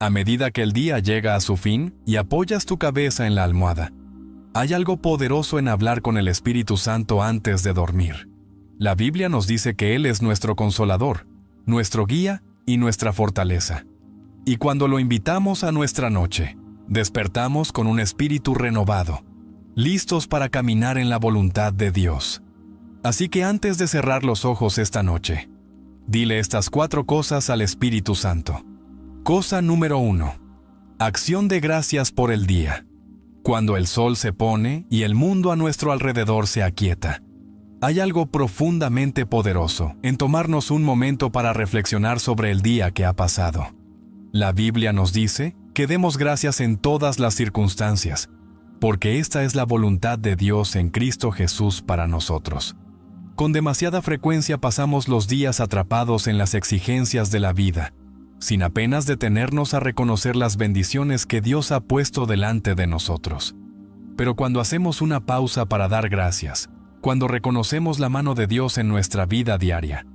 A medida que el día llega a su fin y apoyas tu cabeza en la almohada, hay algo poderoso en hablar con el Espíritu Santo antes de dormir. La Biblia nos dice que Él es nuestro consolador, nuestro guía y nuestra fortaleza. Y cuando lo invitamos a nuestra noche, despertamos con un espíritu renovado, listos para caminar en la voluntad de Dios. Así que antes de cerrar los ojos esta noche, dile estas 4 cosas al Espíritu Santo. Cosa número 1. Acción de gracias por el día. Cuando el sol se pone y el mundo a nuestro alrededor se aquieta, hay algo profundamente poderoso en tomarnos un momento para reflexionar sobre el día que ha pasado. La Biblia nos dice que demos gracias en todas las circunstancias, porque esta es la voluntad de Dios en Cristo Jesús para nosotros. Con demasiada frecuencia pasamos los días atrapados en las exigencias de la vida, sin apenas detenernos a reconocer las bendiciones que Dios ha puesto delante de nosotros. Pero cuando hacemos una pausa para dar gracias, cuando reconocemos la mano de Dios en nuestra vida diaria,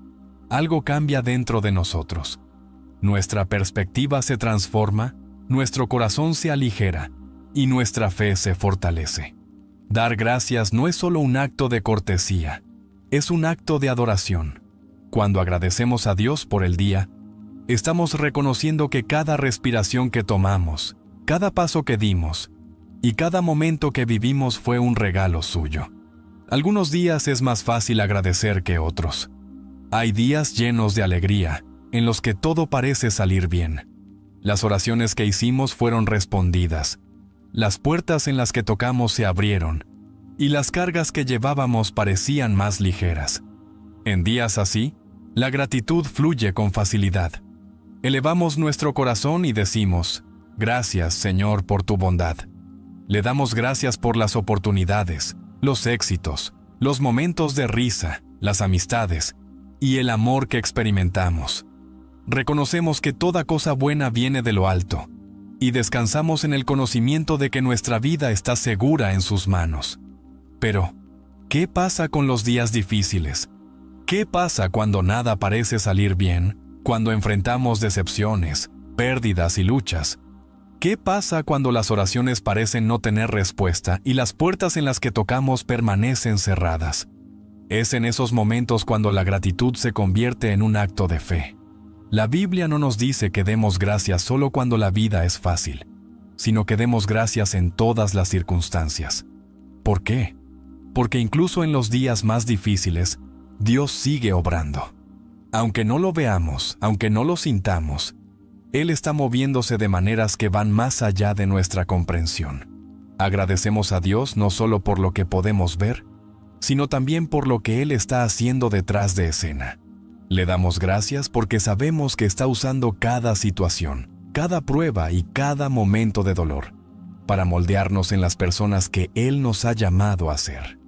algo cambia dentro de nosotros. Nuestra perspectiva se transforma, nuestro corazón se aligera y nuestra fe se fortalece. Dar gracias no es solo un acto de cortesía, es un acto de adoración. Cuando agradecemos a Dios por el día, estamos reconociendo que cada respiración que tomamos, cada paso que dimos y cada momento que vivimos fue un regalo suyo. Algunos días es más fácil agradecer que otros. Hay días llenos de alegría, en los que todo parece salir bien. Las oraciones que hicimos fueron respondidas, las puertas en las que tocamos se abrieron, y las cargas que llevábamos parecían más ligeras. En días así, la gratitud fluye con facilidad. Elevamos nuestro corazón y decimos, gracias, Señor, por tu bondad. Le damos gracias por las oportunidades, los éxitos, los momentos de risa, las amistades y el amor que experimentamos. Reconocemos que toda cosa buena viene de lo alto y descansamos en el conocimiento de que nuestra vida está segura en sus manos. Pero, ¿qué pasa con los días difíciles? ¿Qué pasa cuando nada parece salir bien? Cuando enfrentamos decepciones, pérdidas y luchas. ¿Qué pasa cuando las oraciones parecen no tener respuesta y las puertas en las que tocamos permanecen cerradas? Es en esos momentos cuando la gratitud se convierte en un acto de fe. La Biblia no nos dice que demos gracias solo cuando la vida es fácil, sino que demos gracias en todas las circunstancias. ¿Por qué? Porque incluso en los días más difíciles, Dios sigue obrando. Aunque no lo veamos, aunque no lo sintamos, Él está moviéndose de maneras que van más allá de nuestra comprensión. Agradecemos a Dios no solo por lo que podemos ver, sino también por lo que Él está haciendo detrás de escena. Le damos gracias porque sabemos que está usando cada situación, cada prueba y cada momento de dolor, para moldearnos en las personas que Él nos ha llamado a ser.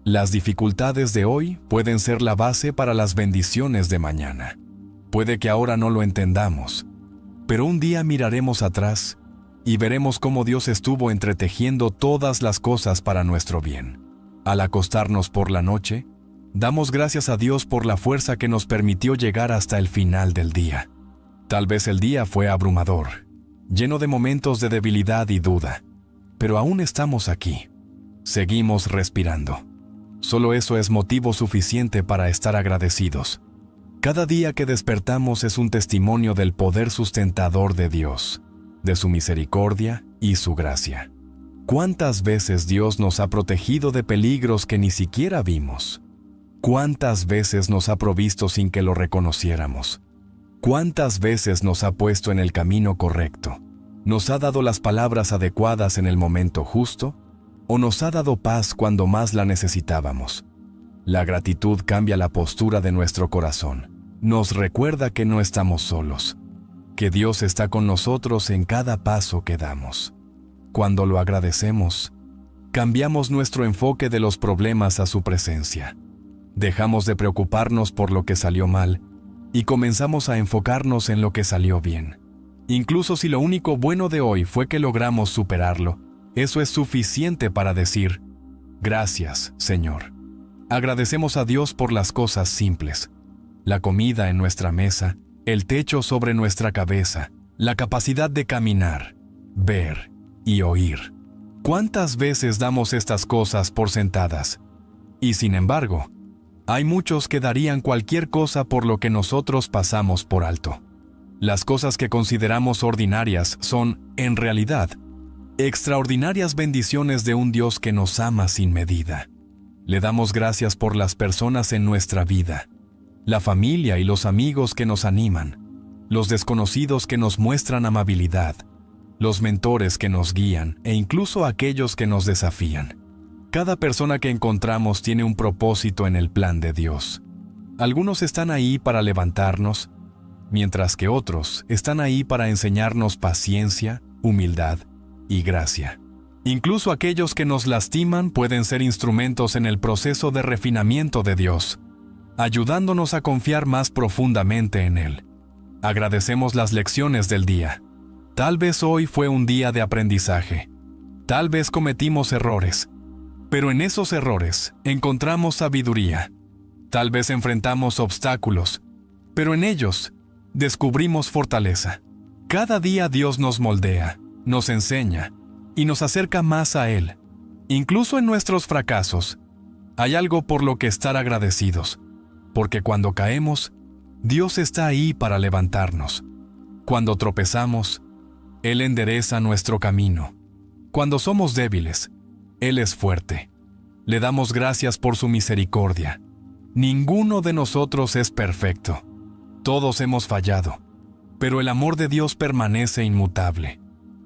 Las dificultades de hoy pueden ser la base para las bendiciones de mañana. Puede que ahora no lo entendamos, pero un día miraremos atrás y veremos cómo Dios estuvo entretejiendo todas las cosas para nuestro bien. Al acostarnos por la noche, damos gracias a Dios por la fuerza que nos permitió llegar hasta el final del día. Tal vez el día fue abrumador, lleno de momentos de debilidad y duda, pero aún estamos aquí. Seguimos respirando. Solo eso es motivo suficiente para estar agradecidos. Cada día que despertamos es un testimonio del poder sustentador de Dios, de su misericordia y su gracia. ¿Cuántas veces Dios nos ha protegido de peligros que ni siquiera vimos? ¿Cuántas veces nos ha provisto sin que lo reconociéramos? ¿Cuántas veces nos ha puesto en el camino correcto? ¿Nos ha dado las palabras adecuadas en el momento justo? ¿O nos ha dado paz cuando más la necesitábamos? La gratitud cambia la postura de nuestro corazón. Nos recuerda que no estamos solos, que Dios está con nosotros en cada paso que damos. Cuando lo agradecemos, cambiamos nuestro enfoque de los problemas a su presencia. Dejamos de preocuparnos por lo que salió mal y comenzamos a enfocarnos en lo que salió bien. Incluso si lo único bueno de hoy fue que logramos superarlo, eso es suficiente para decir, gracias, Señor. Agradecemos a Dios por las cosas simples, la comida en nuestra mesa, el techo sobre nuestra cabeza, la capacidad de caminar, ver y oír. ¿Cuántas veces damos estas cosas por sentadas? Y sin embargo, hay muchos que darían cualquier cosa por lo que nosotros pasamos por alto. Las cosas que consideramos ordinarias son, en realidad, extraordinarias bendiciones de un Dios que nos ama sin medida. Le damos gracias por las personas en nuestra vida, la familia y los amigos que nos animan, los desconocidos que nos muestran amabilidad, los mentores que nos guían e incluso aquellos que nos desafían. Cada persona que encontramos tiene un propósito en el plan de Dios. Algunos están ahí para levantarnos, mientras que otros están ahí para enseñarnos paciencia, humildad y gracia. Incluso aquellos que nos lastiman pueden ser instrumentos en el proceso de refinamiento de Dios, ayudándonos a confiar más profundamente en Él. Agradecemos las lecciones del día. Tal vez hoy fue un día de aprendizaje. Tal vez cometimos errores, pero en esos errores encontramos sabiduría. Tal vez enfrentamos obstáculos, pero en ellos descubrimos fortaleza. Cada día Dios nos moldea, nos enseña y nos acerca más a Él. Incluso en nuestros fracasos, hay algo por lo que estar agradecidos, porque cuando caemos, Dios está ahí para levantarnos. Cuando tropezamos, Él endereza nuestro camino. Cuando somos débiles, Él es fuerte. Le damos gracias por su misericordia. Ninguno de nosotros es perfecto. Todos hemos fallado, pero el amor de Dios permanece inmutable.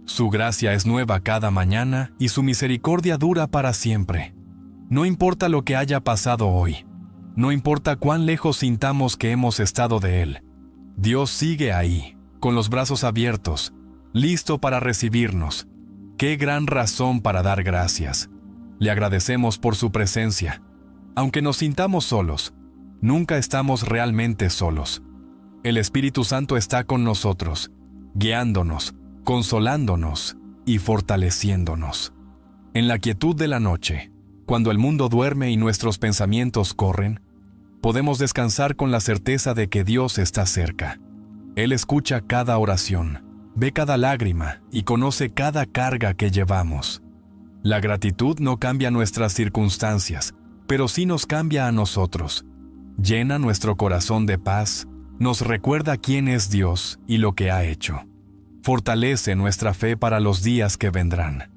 Su gracia es nueva cada mañana y su misericordia dura para siempre. No importa lo que haya pasado hoy, no importa cuán lejos sintamos que hemos estado de Él, Dios sigue ahí, con los brazos abiertos, listo para recibirnos. ¡Qué gran razón para dar gracias! Le agradecemos por su presencia. Aunque nos sintamos solos, nunca estamos realmente solos. El Espíritu Santo está con nosotros, guiándonos, consolándonos y fortaleciéndonos. En la quietud de la noche, cuando el mundo duerme y nuestros pensamientos corren, podemos descansar con la certeza de que Dios está cerca. Él escucha cada oración, ve cada lágrima y conoce cada carga que llevamos. La gratitud no cambia nuestras circunstancias, pero sí nos cambia a nosotros. Llena nuestro corazón de paz, nos recuerda quién es Dios y lo que ha hecho. Fortalece nuestra fe para los días que vendrán.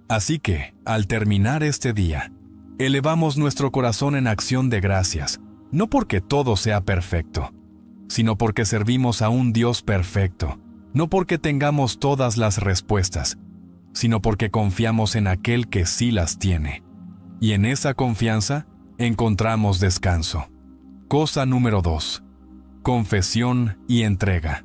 Así que, al terminar este día, elevamos nuestro corazón en acción de gracias, no porque todo sea perfecto, sino porque servimos a un Dios perfecto, no porque tengamos todas las respuestas, sino porque confiamos en aquel que sí las tiene. Y en esa confianza encontramos descanso. Cosa número 2. Confesión y entrega.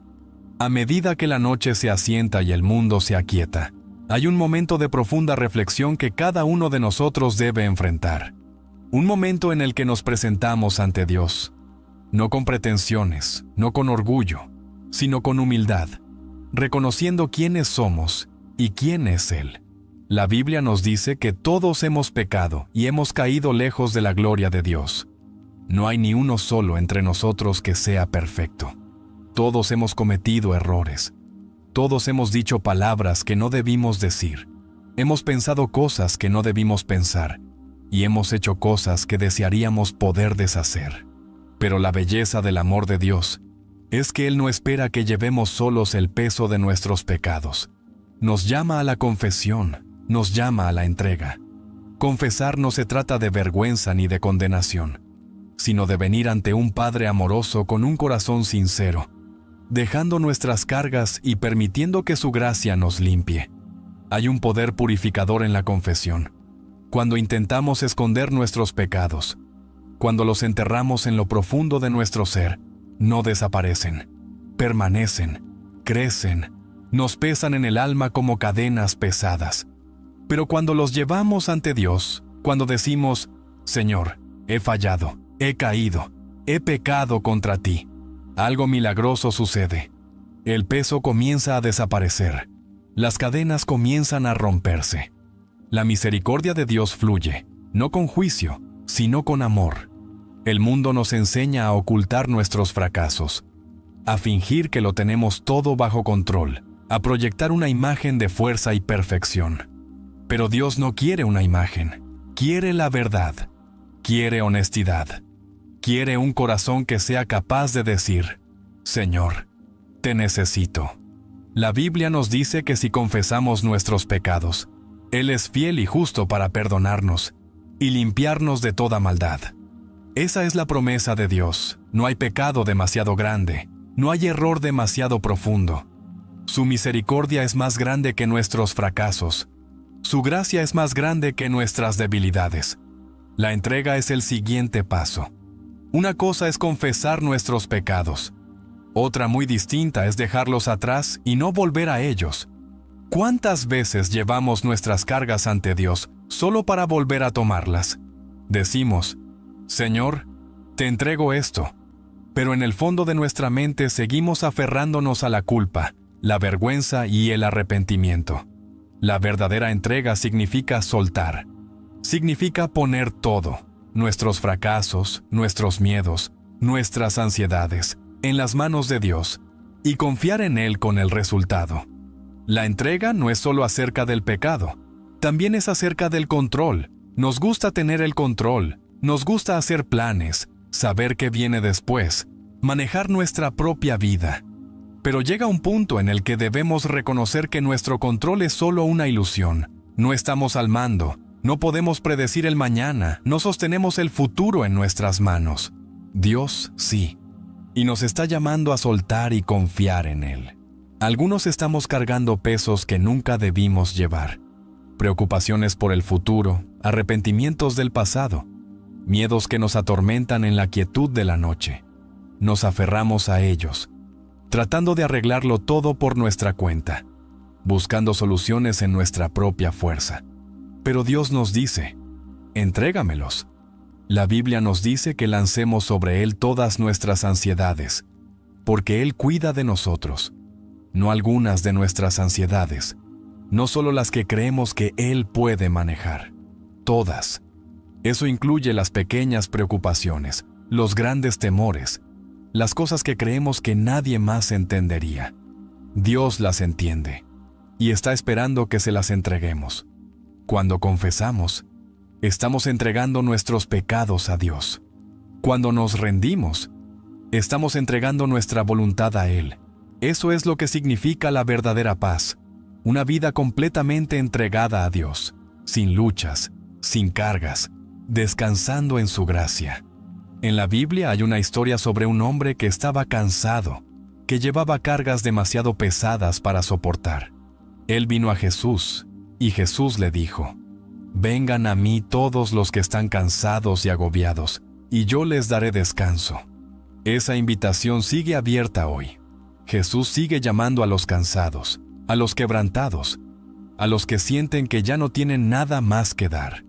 A medida que la noche se asienta y el mundo se aquieta, hay un momento de profunda reflexión que cada uno de nosotros debe enfrentar. Un momento en el que nos presentamos ante Dios, no con pretensiones, no con orgullo, sino con humildad, reconociendo quiénes somos y quién es Él. La Biblia nos dice que todos hemos pecado y hemos caído lejos de la gloria de Dios. No hay ni uno solo entre nosotros que sea perfecto. Todos hemos cometido errores. Todos hemos dicho palabras que no debimos decir. Hemos pensado cosas que no debimos pensar. Y hemos hecho cosas que desearíamos poder deshacer. Pero la belleza del amor de Dios es que Él no espera que llevemos solos el peso de nuestros pecados. Nos llama a la confesión, nos llama a la entrega. Confesar no se trata de vergüenza ni de condenación, sino de venir ante un Padre amoroso con un corazón sincero, dejando nuestras cargas y permitiendo que su gracia nos limpie. Hay un poder purificador en la confesión. Cuando intentamos esconder nuestros pecados, cuando los enterramos en lo profundo de nuestro ser, no desaparecen, permanecen, crecen, nos pesan en el alma como cadenas pesadas. Pero cuando los llevamos ante Dios, cuando decimos, Señor, he fallado, he caído, he pecado contra ti, algo milagroso sucede. El peso comienza a desaparecer. Las cadenas comienzan a romperse. La misericordia de Dios fluye, no con juicio, sino con amor. El mundo nos enseña a ocultar nuestros fracasos. a fingir que lo tenemos todo bajo control, a proyectar una imagen de fuerza y perfección. Pero Dios no quiere una imagen, quiere la verdad, quiere honestidad, quiere un corazón que sea capaz de decir: Señor, te necesito. La Biblia nos dice que si confesamos nuestros pecados, Él es fiel y justo para perdonarnos y limpiarnos de toda maldad. Esa es la promesa de Dios. No hay pecado demasiado grande, no hay error demasiado profundo. Su misericordia es más grande que nuestros fracasos. Su gracia es más grande que nuestras debilidades. La entrega es el siguiente paso. Una cosa es confesar nuestros pecados. Otra muy distinta es dejarlos atrás y no volver a ellos. ¿Cuántas veces llevamos nuestras cargas ante Dios solo para volver a tomarlas? Decimos: Señor, te entrego esto. Pero en el fondo de nuestra mente seguimos aferrándonos a la culpa, la vergüenza y el arrepentimiento. La verdadera entrega significa soltar. Significa poner todo, nuestros fracasos, nuestros miedos, nuestras ansiedades, en las manos de Dios y confiar en Él con el resultado. La entrega no es solo acerca del pecado, también es acerca del control. Nos gusta tener el control, nos gusta hacer planes, saber qué viene después, manejar nuestra propia vida. Pero llega un punto en el que debemos reconocer que nuestro control es solo una ilusión. No estamos al mando, no podemos predecir el mañana, no sostenemos el futuro en nuestras manos. Dios sí, y nos está llamando a soltar y confiar en Él. Algunos estamos cargando pesos que nunca debimos llevar. Preocupaciones por el futuro, arrepentimientos del pasado, miedos que nos atormentan en la quietud de la noche. Nos aferramos a ellos, tratando de arreglarlo todo por nuestra cuenta, buscando soluciones en nuestra propia fuerza. Pero Dios nos dice: entrégamelos. La Biblia nos dice que lancemos sobre Él todas nuestras ansiedades, porque Él cuida de nosotros. No algunas de nuestras ansiedades, no solo las que creemos que Él puede manejar, todas. Eso incluye las pequeñas preocupaciones, los grandes temores, las cosas que creemos que nadie más entendería. Dios las entiende y está esperando que se las entreguemos. Cuando confesamos, estamos entregando nuestros pecados a Dios. Cuando nos rendimos, estamos entregando nuestra voluntad a Él. Eso es lo que significa la verdadera paz, una vida completamente entregada a Dios, sin luchas, sin cargas, descansando en su gracia. En la Biblia hay una historia sobre un hombre que estaba cansado, que llevaba cargas demasiado pesadas para soportar. Él vino a Jesús, y Jesús le dijo: «Vengan a mí todos los que están cansados y agobiados, y yo les daré descanso». Esa invitación sigue abierta hoy. Jesús sigue llamando a los cansados, a los quebrantados, a los que sienten que ya no tienen nada más que dar.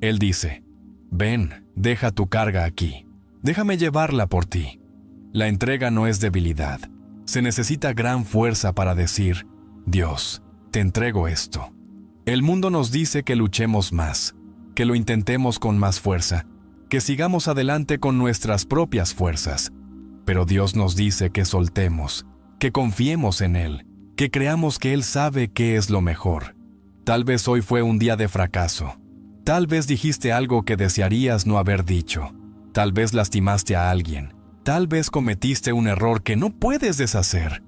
Él dice: «Ven, deja tu carga aquí. Déjame llevarla por ti». La entrega no es debilidad. Se necesita gran fuerza para decir: «Dios, te entrego esto». El mundo nos dice que luchemos más, que lo intentemos con más fuerza, que sigamos adelante con nuestras propias fuerzas. Pero Dios nos dice que soltemos, que confiemos en Él, que creamos que Él sabe qué es lo mejor. Tal vez hoy fue un día de fracaso. Tal vez dijiste algo que desearías no haber dicho. Tal vez lastimaste a alguien. Tal vez cometiste un error que no puedes deshacer.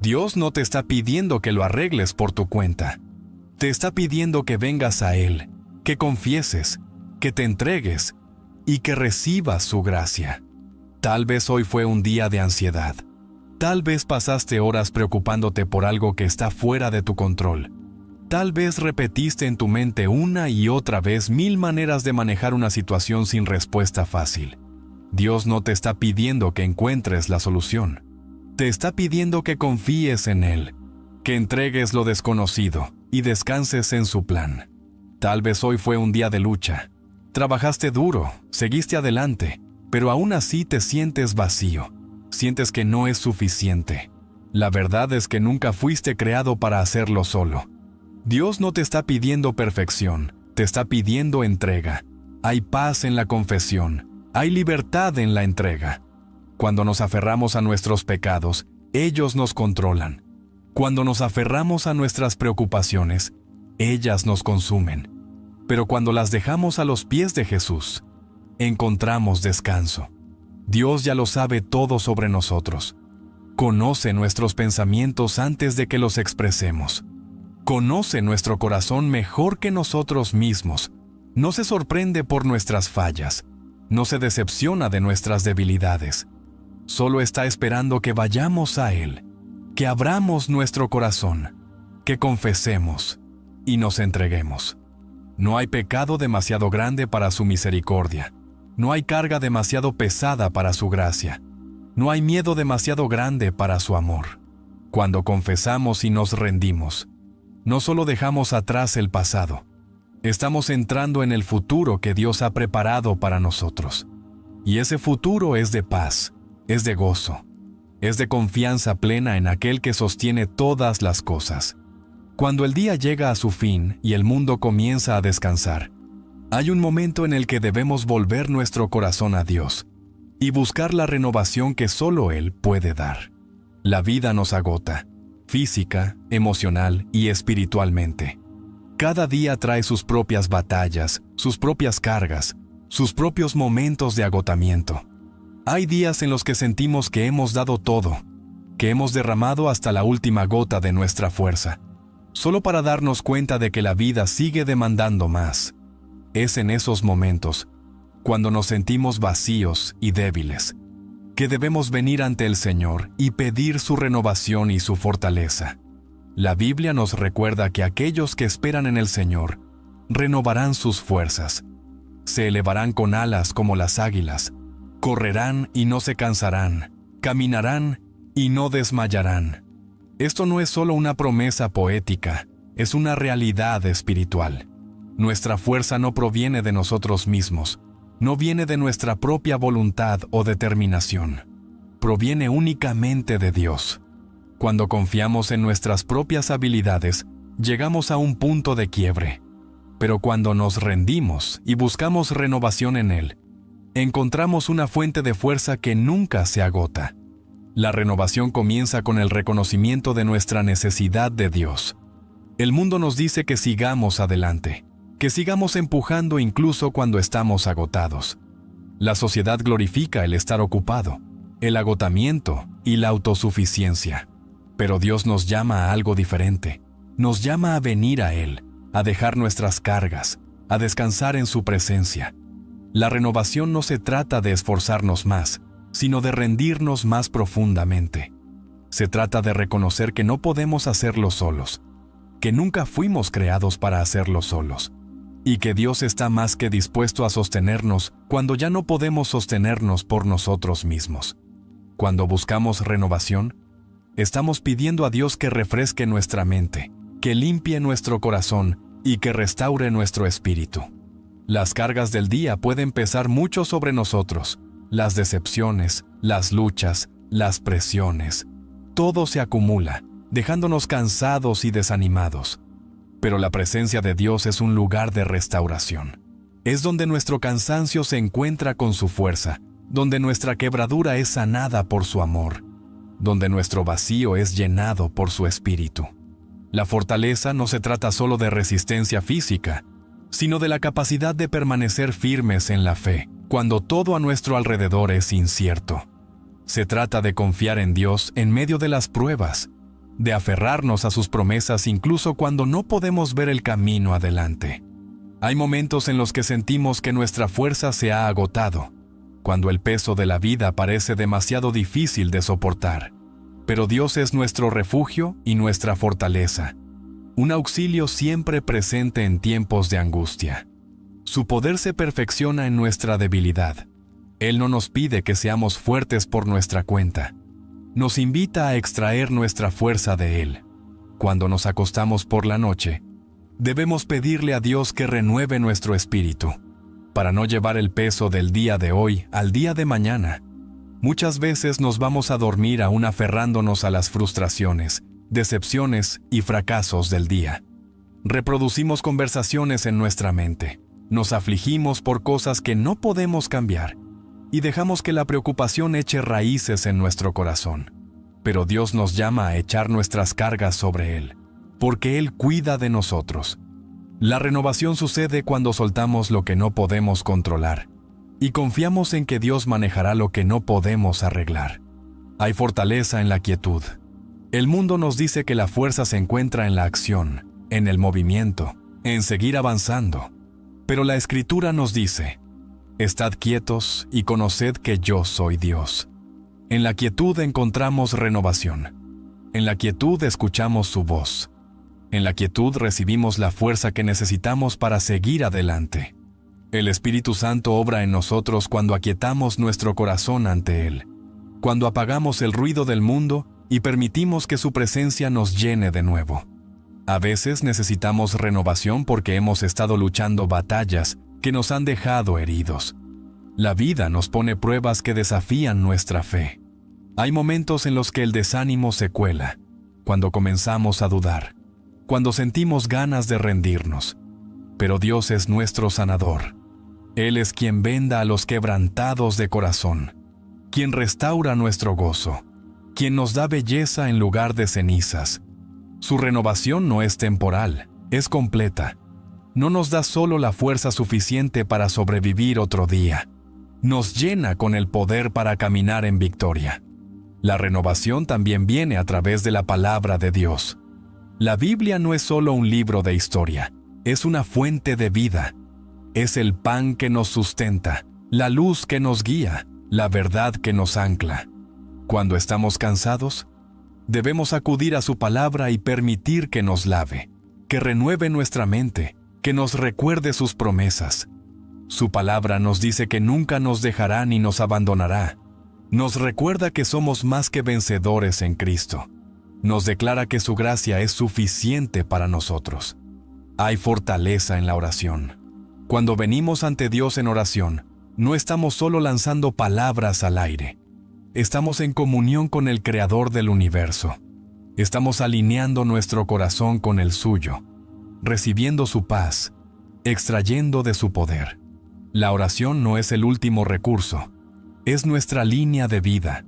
Dios no te está pidiendo que lo arregles por tu cuenta. Te está pidiendo que vengas a Él, que confieses, que te entregues y que recibas su gracia. Tal vez hoy fue un día de ansiedad. Tal vez pasaste horas preocupándote por algo que está fuera de tu control. Tal vez repetiste en tu mente una y otra vez 1000 maneras de manejar una situación sin respuesta fácil. Dios no te está pidiendo que encuentres la solución. Te está pidiendo que confíes en Él, que entregues lo desconocido y descanses en su plan. Tal vez hoy fue un día de lucha. Trabajaste duro, seguiste adelante, pero aún así te sientes vacío. Sientes que no es suficiente. La verdad es que nunca fuiste creado para hacerlo solo. Dios no te está pidiendo perfección, te está pidiendo entrega. Hay paz en la confesión, hay libertad en la entrega. Cuando nos aferramos a nuestros pecados, ellos nos controlan. Cuando nos aferramos a nuestras preocupaciones, ellas nos consumen. Pero cuando las dejamos a los pies de Jesús, encontramos descanso. Dios ya lo sabe todo sobre nosotros. Conoce nuestros pensamientos antes de que los expresemos. Conoce nuestro corazón mejor que nosotros mismos. No se sorprende por nuestras fallas. No se decepciona de nuestras debilidades. Solo está esperando que vayamos a Él, que abramos nuestro corazón, que confesemos y nos entreguemos. No hay pecado demasiado grande para su misericordia. No hay carga demasiado pesada para su gracia. No hay miedo demasiado grande para su amor. Cuando confesamos y nos rendimos, no solo dejamos atrás el pasado, estamos entrando en el futuro que Dios ha preparado para nosotros. Y ese futuro es de paz, es de gozo, es de confianza plena en aquel que sostiene todas las cosas. Cuando el día llega a su fin y el mundo comienza a descansar, hay un momento en el que debemos volver nuestro corazón a Dios y buscar la renovación que solo Él puede dar. La vida nos agota, física, emocional y espiritualmente. Cada día trae sus propias batallas, sus propias cargas, sus propios momentos de agotamiento. Hay días en los que sentimos que hemos dado todo, que hemos derramado hasta la última gota de nuestra fuerza, solo para darnos cuenta de que la vida sigue demandando más. Es en esos momentos, cuando nos sentimos vacíos y débiles, que debemos venir ante el Señor y pedir su renovación y su fortaleza. La Biblia nos recuerda que aquellos que esperan en el Señor renovarán sus fuerzas, se elevarán con alas como las águilas, correrán y no se cansarán, caminarán y no desmayarán. Esto no es solo una promesa poética, es una realidad espiritual. Nuestra fuerza no proviene de nosotros mismos, no viene de nuestra propia voluntad o determinación. Proviene únicamente de Dios. Cuando confiamos en nuestras propias habilidades, llegamos a un punto de quiebre. Pero cuando nos rendimos y buscamos renovación en Él, encontramos una fuente de fuerza que nunca se agota. La renovación comienza con el reconocimiento de nuestra necesidad de Dios. El mundo nos dice que sigamos adelante, que sigamos empujando incluso cuando estamos agotados. La sociedad glorifica el estar ocupado, el agotamiento y la autosuficiencia. Pero Dios nos llama a algo diferente. Nos llama a venir a Él, a dejar nuestras cargas, a descansar en su presencia. La renovación no se trata de esforzarnos más, sino de rendirnos más profundamente. Se trata de reconocer que no podemos hacerlo solos, que nunca fuimos creados para hacerlo solos, y que Dios está más que dispuesto a sostenernos cuando ya no podemos sostenernos por nosotros mismos. Cuando buscamos renovación, estamos pidiendo a Dios que refresque nuestra mente, que limpie nuestro corazón y que restaure nuestro espíritu. Las cargas del día pueden pesar mucho sobre nosotros, las decepciones, las luchas, las presiones. Todo se acumula, dejándonos cansados y desanimados. Pero la presencia de Dios es un lugar de restauración. Es donde nuestro cansancio se encuentra con su fuerza, donde nuestra quebradura es sanada por su amor, donde nuestro vacío es llenado por su espíritu. La fortaleza no se trata solo de resistencia física, sino de la capacidad de permanecer firmes en la fe, cuando todo a nuestro alrededor es incierto. Se trata de confiar en Dios en medio de las pruebas, de aferrarnos a sus promesas incluso cuando no podemos ver el camino adelante. Hay momentos en los que sentimos que nuestra fuerza se ha agotado, cuando el peso de la vida parece demasiado difícil de soportar. Pero Dios es nuestro refugio y nuestra fortaleza, un auxilio siempre presente en tiempos de angustia. Su poder se perfecciona en nuestra debilidad. Él no nos pide que seamos fuertes por nuestra cuenta. Nos invita a extraer nuestra fuerza de Él. Cuando nos acostamos por la noche, debemos pedirle a Dios que renueve nuestro espíritu, para no llevar el peso del día de hoy al día de mañana. Muchas veces nos vamos a dormir aún aferrándonos a las frustraciones, decepciones y fracasos del día. Reproducimos conversaciones en nuestra mente, nos afligimos por cosas que no podemos cambiar y dejamos que la preocupación eche raíces en nuestro corazón. Pero Dios nos llama a echar nuestras cargas sobre Él, porque Él cuida de nosotros. La renovación sucede cuando soltamos lo que no podemos controlar y confiamos en que Dios manejará lo que no podemos arreglar. Hay fortaleza en la quietud. El mundo nos dice que la fuerza se encuentra en la acción, en el movimiento, en seguir avanzando. Pero la Escritura nos dice: estad quietos y conoced que yo soy Dios. En la quietud encontramos renovación. En la quietud escuchamos su voz. En la quietud recibimos la fuerza que necesitamos para seguir adelante. El Espíritu Santo obra en nosotros cuando aquietamos nuestro corazón ante Él, cuando apagamos el ruido del mundo y permitimos que su presencia nos llene de nuevo. A veces necesitamos renovación porque hemos estado luchando batallas que nos han dejado heridos. La vida nos pone pruebas que desafían nuestra fe. Hay momentos en los que el desánimo se cuela, cuando comenzamos a dudar, cuando sentimos ganas de rendirnos. Pero Dios es nuestro sanador. Él es quien venda a los quebrantados de corazón, quien restaura nuestro gozo, quien nos da belleza en lugar de cenizas. Su renovación no es temporal, es completa. No nos da solo la fuerza suficiente para sobrevivir otro día. Nos llena con el poder para caminar en victoria. La renovación también viene a través de la palabra de Dios. La Biblia no es solo un libro de historia, es una fuente de vida. Es el pan que nos sustenta, la luz que nos guía, la verdad que nos ancla. Cuando estamos cansados, debemos acudir a su palabra y permitir que nos lave, que renueve nuestra mente, que nos recuerde sus promesas. Su palabra nos dice que nunca nos dejará ni nos abandonará. Nos recuerda que somos más que vencedores en Cristo. Nos declara que su gracia es suficiente para nosotros. Hay fortaleza en la oración. Cuando venimos ante Dios en oración, no estamos solo lanzando palabras al aire. Estamos en comunión con el Creador del universo. Estamos alineando nuestro corazón con el suyo, recibiendo su paz, extrayendo de su poder. La oración no es el último recurso, es nuestra línea de vida.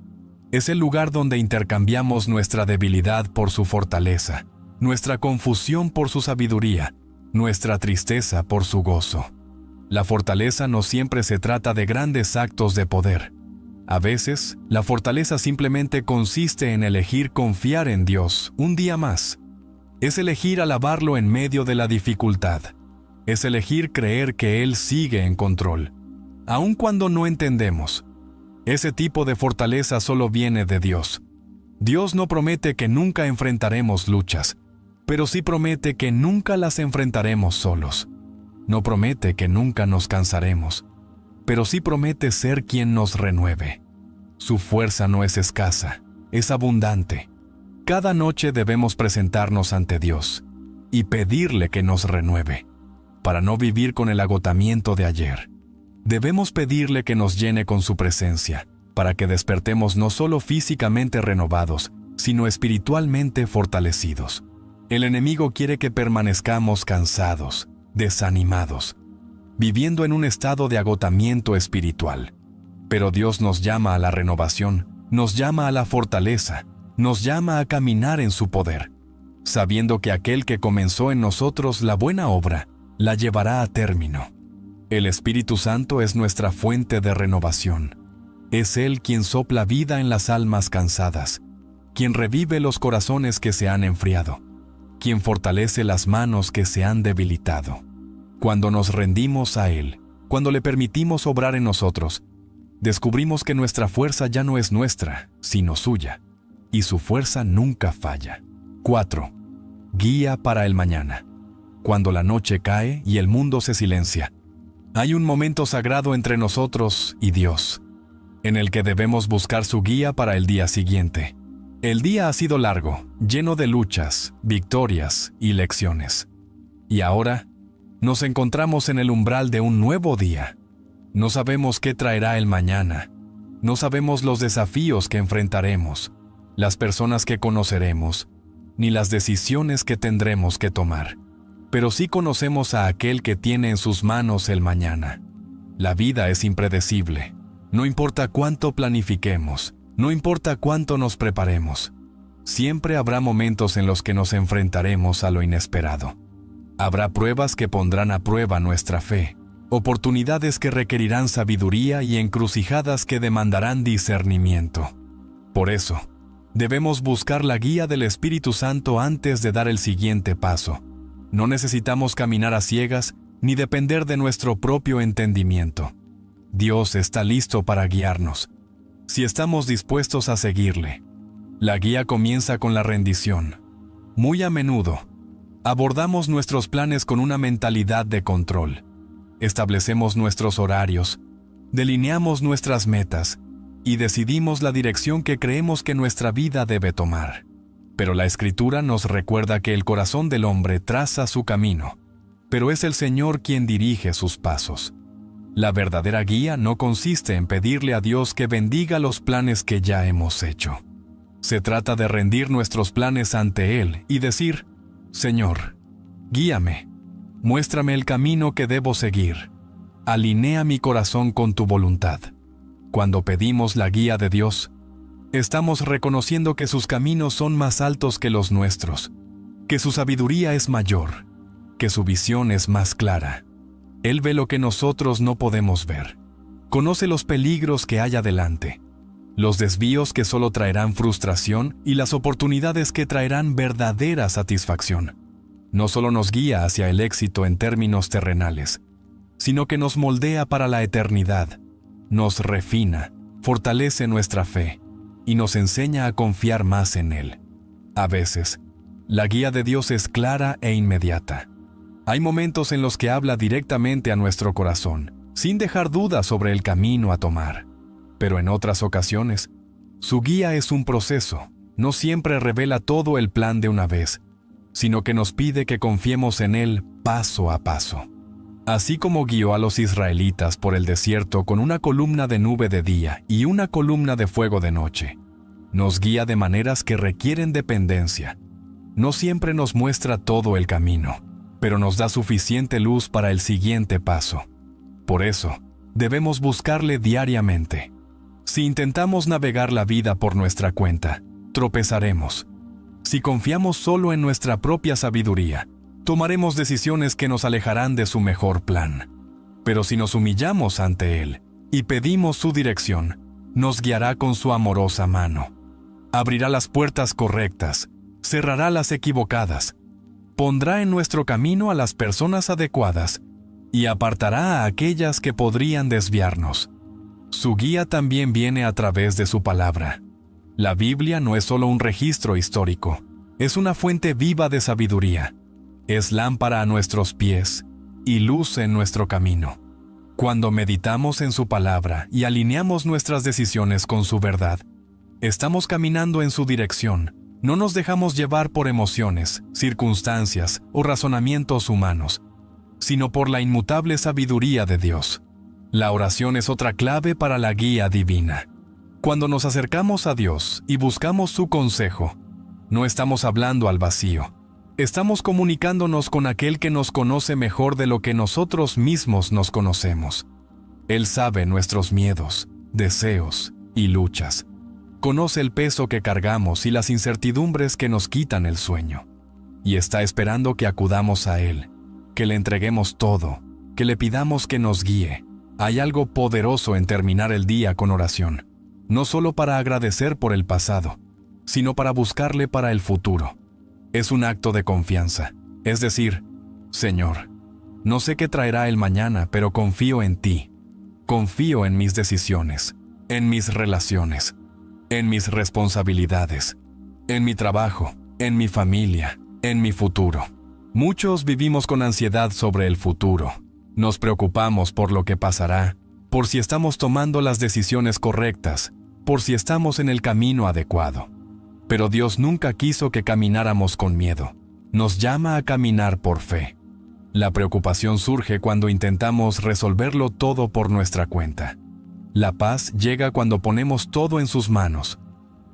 Es el lugar donde intercambiamos nuestra debilidad por su fortaleza, nuestra confusión por su sabiduría, nuestra tristeza por su gozo. La fortaleza no siempre se trata de grandes actos de poder. A veces, la fortaleza simplemente consiste en elegir confiar en Dios un día más. Es elegir alabarlo en medio de la dificultad. Es elegir creer que Él sigue en control, aun cuando no entendemos. Ese tipo de fortaleza solo viene de Dios. Dios no promete que nunca enfrentaremos luchas, pero sí promete que nunca las enfrentaremos solos. No promete que nunca nos cansaremos, pero sí promete ser quien nos renueve. Su fuerza no es escasa, es abundante. Cada noche debemos presentarnos ante Dios y pedirle que nos renueve, para no vivir con el agotamiento de ayer. Debemos pedirle que nos llene con su presencia, para que despertemos no solo físicamente renovados, sino espiritualmente fortalecidos. El enemigo quiere que permanezcamos cansados, desanimados, viviendo en un estado de agotamiento espiritual. Pero Dios nos llama a la renovación, nos llama a la fortaleza, nos llama a caminar en su poder, sabiendo que aquel que comenzó en nosotros la buena obra, la llevará a término. El Espíritu Santo es nuestra fuente de renovación. Es Él quien sopla vida en las almas cansadas, quien revive los corazones que se han enfriado, quien fortalece las manos que se han debilitado. Cuando nos rendimos a Él, cuando le permitimos obrar en nosotros, descubrimos que nuestra fuerza ya no es nuestra, sino suya, y su fuerza nunca falla. 4. Guía para el mañana. Cuando la noche cae y el mundo se silencia, hay un momento sagrado entre nosotros y Dios, en el que debemos buscar su guía para el día siguiente. El día ha sido largo, lleno de luchas, victorias y lecciones. Y ahora, nos encontramos en el umbral de un nuevo día. No sabemos qué traerá el mañana. No sabemos los desafíos que enfrentaremos, las personas que conoceremos, ni las decisiones que tendremos que tomar. Pero sí conocemos a aquel que tiene en sus manos el mañana. La vida es impredecible. No importa cuánto planifiquemos, no importa cuánto nos preparemos, siempre habrá momentos en los que nos enfrentaremos a lo inesperado. Habrá pruebas que pondrán a prueba nuestra fe, oportunidades que requerirán sabiduría y encrucijadas que demandarán discernimiento. Por eso, debemos buscar la guía del Espíritu Santo antes de dar el siguiente paso. No necesitamos caminar a ciegas ni depender de nuestro propio entendimiento. Dios está listo para guiarnos, si estamos dispuestos a seguirle. La guía comienza con la rendición. Muy a menudo, abordamos nuestros planes con una mentalidad de control. Establecemos nuestros horarios, delineamos nuestras metas y decidimos la dirección que creemos que nuestra vida debe tomar. Pero la Escritura nos recuerda que el corazón del hombre traza su camino, pero es el Señor quien dirige sus pasos. La verdadera guía no consiste en pedirle a Dios que bendiga los planes que ya hemos hecho. Se trata de rendir nuestros planes ante Él y decir: Señor, guíame, muéstrame el camino que debo seguir, alinea mi corazón con tu voluntad. Cuando pedimos la guía de Dios, estamos reconociendo que sus caminos son más altos que los nuestros, que su sabiduría es mayor, que su visión es más clara. Él ve lo que nosotros no podemos ver. Conoce los peligros que hay adelante, los desvíos que solo traerán frustración y las oportunidades que traerán verdadera satisfacción. No solo nos guía hacia el éxito en términos terrenales, sino que nos moldea para la eternidad, nos refina, fortalece nuestra fe y nos enseña a confiar más en Él. A veces, la guía de Dios es clara e inmediata. Hay momentos en los que habla directamente a nuestro corazón, sin dejar dudas sobre el camino a tomar. Pero en otras ocasiones, su guía es un proceso. No siempre revela todo el plan de una vez, sino que nos pide que confiemos en Él paso a paso. Así como guió a los israelitas por el desierto con una columna de nube de día y una columna de fuego de noche, nos guía de maneras que requieren dependencia. No siempre nos muestra todo el camino, pero nos da suficiente luz para el siguiente paso. Por eso, debemos buscarle diariamente. Si intentamos navegar la vida por nuestra cuenta, tropezaremos. Si confiamos solo en nuestra propia sabiduría, tomaremos decisiones que nos alejarán de su mejor plan. Pero si nos humillamos ante Él y pedimos su dirección, nos guiará con su amorosa mano. Abrirá las puertas correctas, cerrará las equivocadas, pondrá en nuestro camino a las personas adecuadas y apartará a aquellas que podrían desviarnos. Su guía también viene a través de su palabra. La Biblia no es solo un registro histórico, es una fuente viva de sabiduría. Es lámpara a nuestros pies y luz en nuestro camino. Cuando meditamos en su palabra y alineamos nuestras decisiones con su verdad, estamos caminando en su dirección. No nos dejamos llevar por emociones, circunstancias o razonamientos humanos, sino por la inmutable sabiduría de Dios. La oración es otra clave para la guía divina. Cuando nos acercamos a Dios y buscamos su consejo, no estamos hablando al vacío. Estamos comunicándonos con aquel que nos conoce mejor de lo que nosotros mismos nos conocemos. Él sabe nuestros miedos, deseos y luchas. Conoce el peso que cargamos y las incertidumbres que nos quitan el sueño. Y está esperando que acudamos a Él, que le entreguemos todo, que le pidamos que nos guíe. Hay algo poderoso en terminar el día con oración, no solo para agradecer por el pasado, sino para buscarle para el futuro. Es un acto de confianza, es decir, Señor, no sé qué traerá el mañana, pero confío en ti. Confío en mis decisiones, en mis relaciones, en mis responsabilidades, en mi trabajo, en mi familia, en mi futuro. Muchos vivimos con ansiedad sobre el futuro. Nos preocupamos por lo que pasará, por si estamos tomando las decisiones correctas, por si estamos en el camino adecuado. Pero Dios nunca quiso que camináramos con miedo. Nos llama a caminar por fe. La preocupación surge cuando intentamos resolverlo todo por nuestra cuenta. La paz llega cuando ponemos todo en sus manos.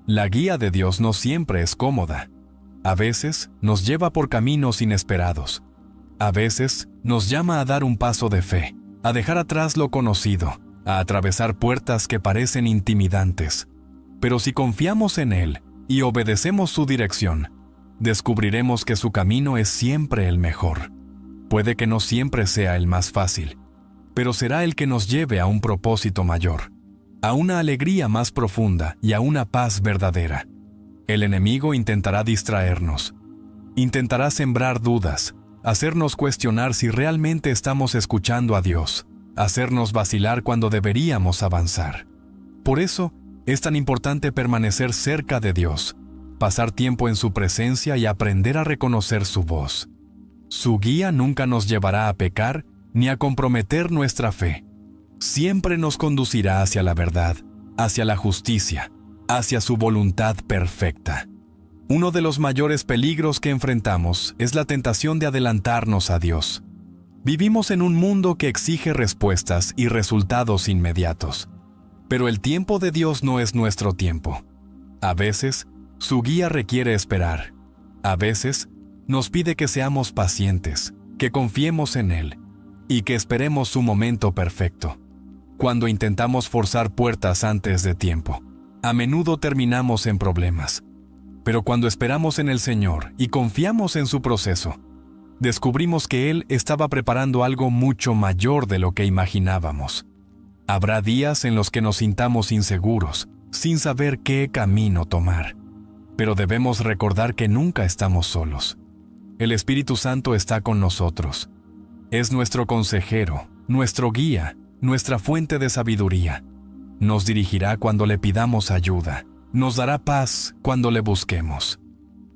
La guía de Dios no siempre es cómoda. A veces nos lleva por caminos inesperados. A veces nos llama a dar un paso de fe, a dejar atrás lo conocido a atravesar puertas que parecen intimidantes. Pero si confiamos en Él y obedecemos su dirección, descubriremos que su camino es siempre el mejor. Puede que no siempre sea el más fácil, pero será el que nos lleve a un propósito mayor, a una alegría más profunda y a una paz verdadera. El enemigo intentará distraernos, intentará sembrar dudas, hacernos cuestionar si realmente estamos escuchando a Dios, hacernos vacilar cuando deberíamos avanzar. Por eso, es tan importante permanecer cerca de Dios, pasar tiempo en su presencia y aprender a reconocer su voz. Su guía nunca nos llevará a pecar ni a comprometer nuestra fe. Siempre nos conducirá hacia la verdad, hacia la justicia, hacia su voluntad perfecta. Uno de los mayores peligros que enfrentamos es la tentación de adelantarnos a Dios. Vivimos en un mundo que exige respuestas y resultados inmediatos. Pero el tiempo de Dios no es nuestro tiempo. A veces, su guía requiere esperar. A veces, nos pide que seamos pacientes, que confiemos en Él y que esperemos su momento perfecto. Cuando intentamos forzar puertas antes de tiempo, a menudo terminamos en problemas. Pero cuando esperamos en el Señor y confiamos en su proceso, descubrimos que Él estaba preparando algo mucho mayor de lo que imaginábamos. Habrá días en los que nos sintamos inseguros, sin saber qué camino tomar. Pero debemos recordar que nunca estamos solos. El Espíritu Santo está con nosotros. Es nuestro consejero, nuestro guía, nuestra fuente de sabiduría. Nos dirigirá cuando le pidamos ayuda. Nos dará paz cuando le busquemos.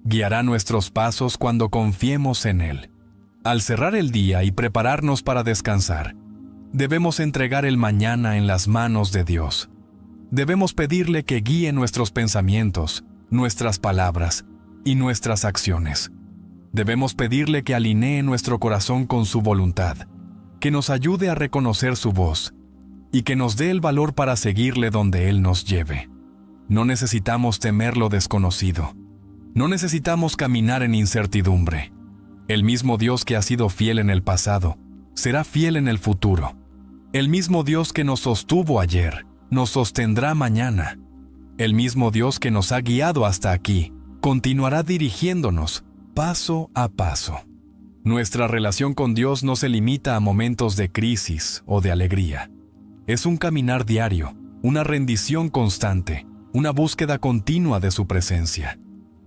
Guiará nuestros pasos cuando confiemos en Él. Al cerrar el día y prepararnos para descansar, debemos entregar el mañana en las manos de Dios. Debemos pedirle que guíe nuestros pensamientos, nuestras palabras y nuestras acciones. Debemos pedirle que alinee nuestro corazón con su voluntad, que nos ayude a reconocer su voz y que nos dé el valor para seguirle donde Él nos lleve. No necesitamos temer lo desconocido. No necesitamos caminar en incertidumbre. El mismo Dios que ha sido fiel en el pasado, será fiel en el futuro. El mismo Dios que nos sostuvo ayer, nos sostendrá mañana. El mismo Dios que nos ha guiado hasta aquí, continuará dirigiéndonos paso a paso. Nuestra relación con Dios no se limita a momentos de crisis o de alegría. Es un caminar diario, una rendición constante, una búsqueda continua de su presencia.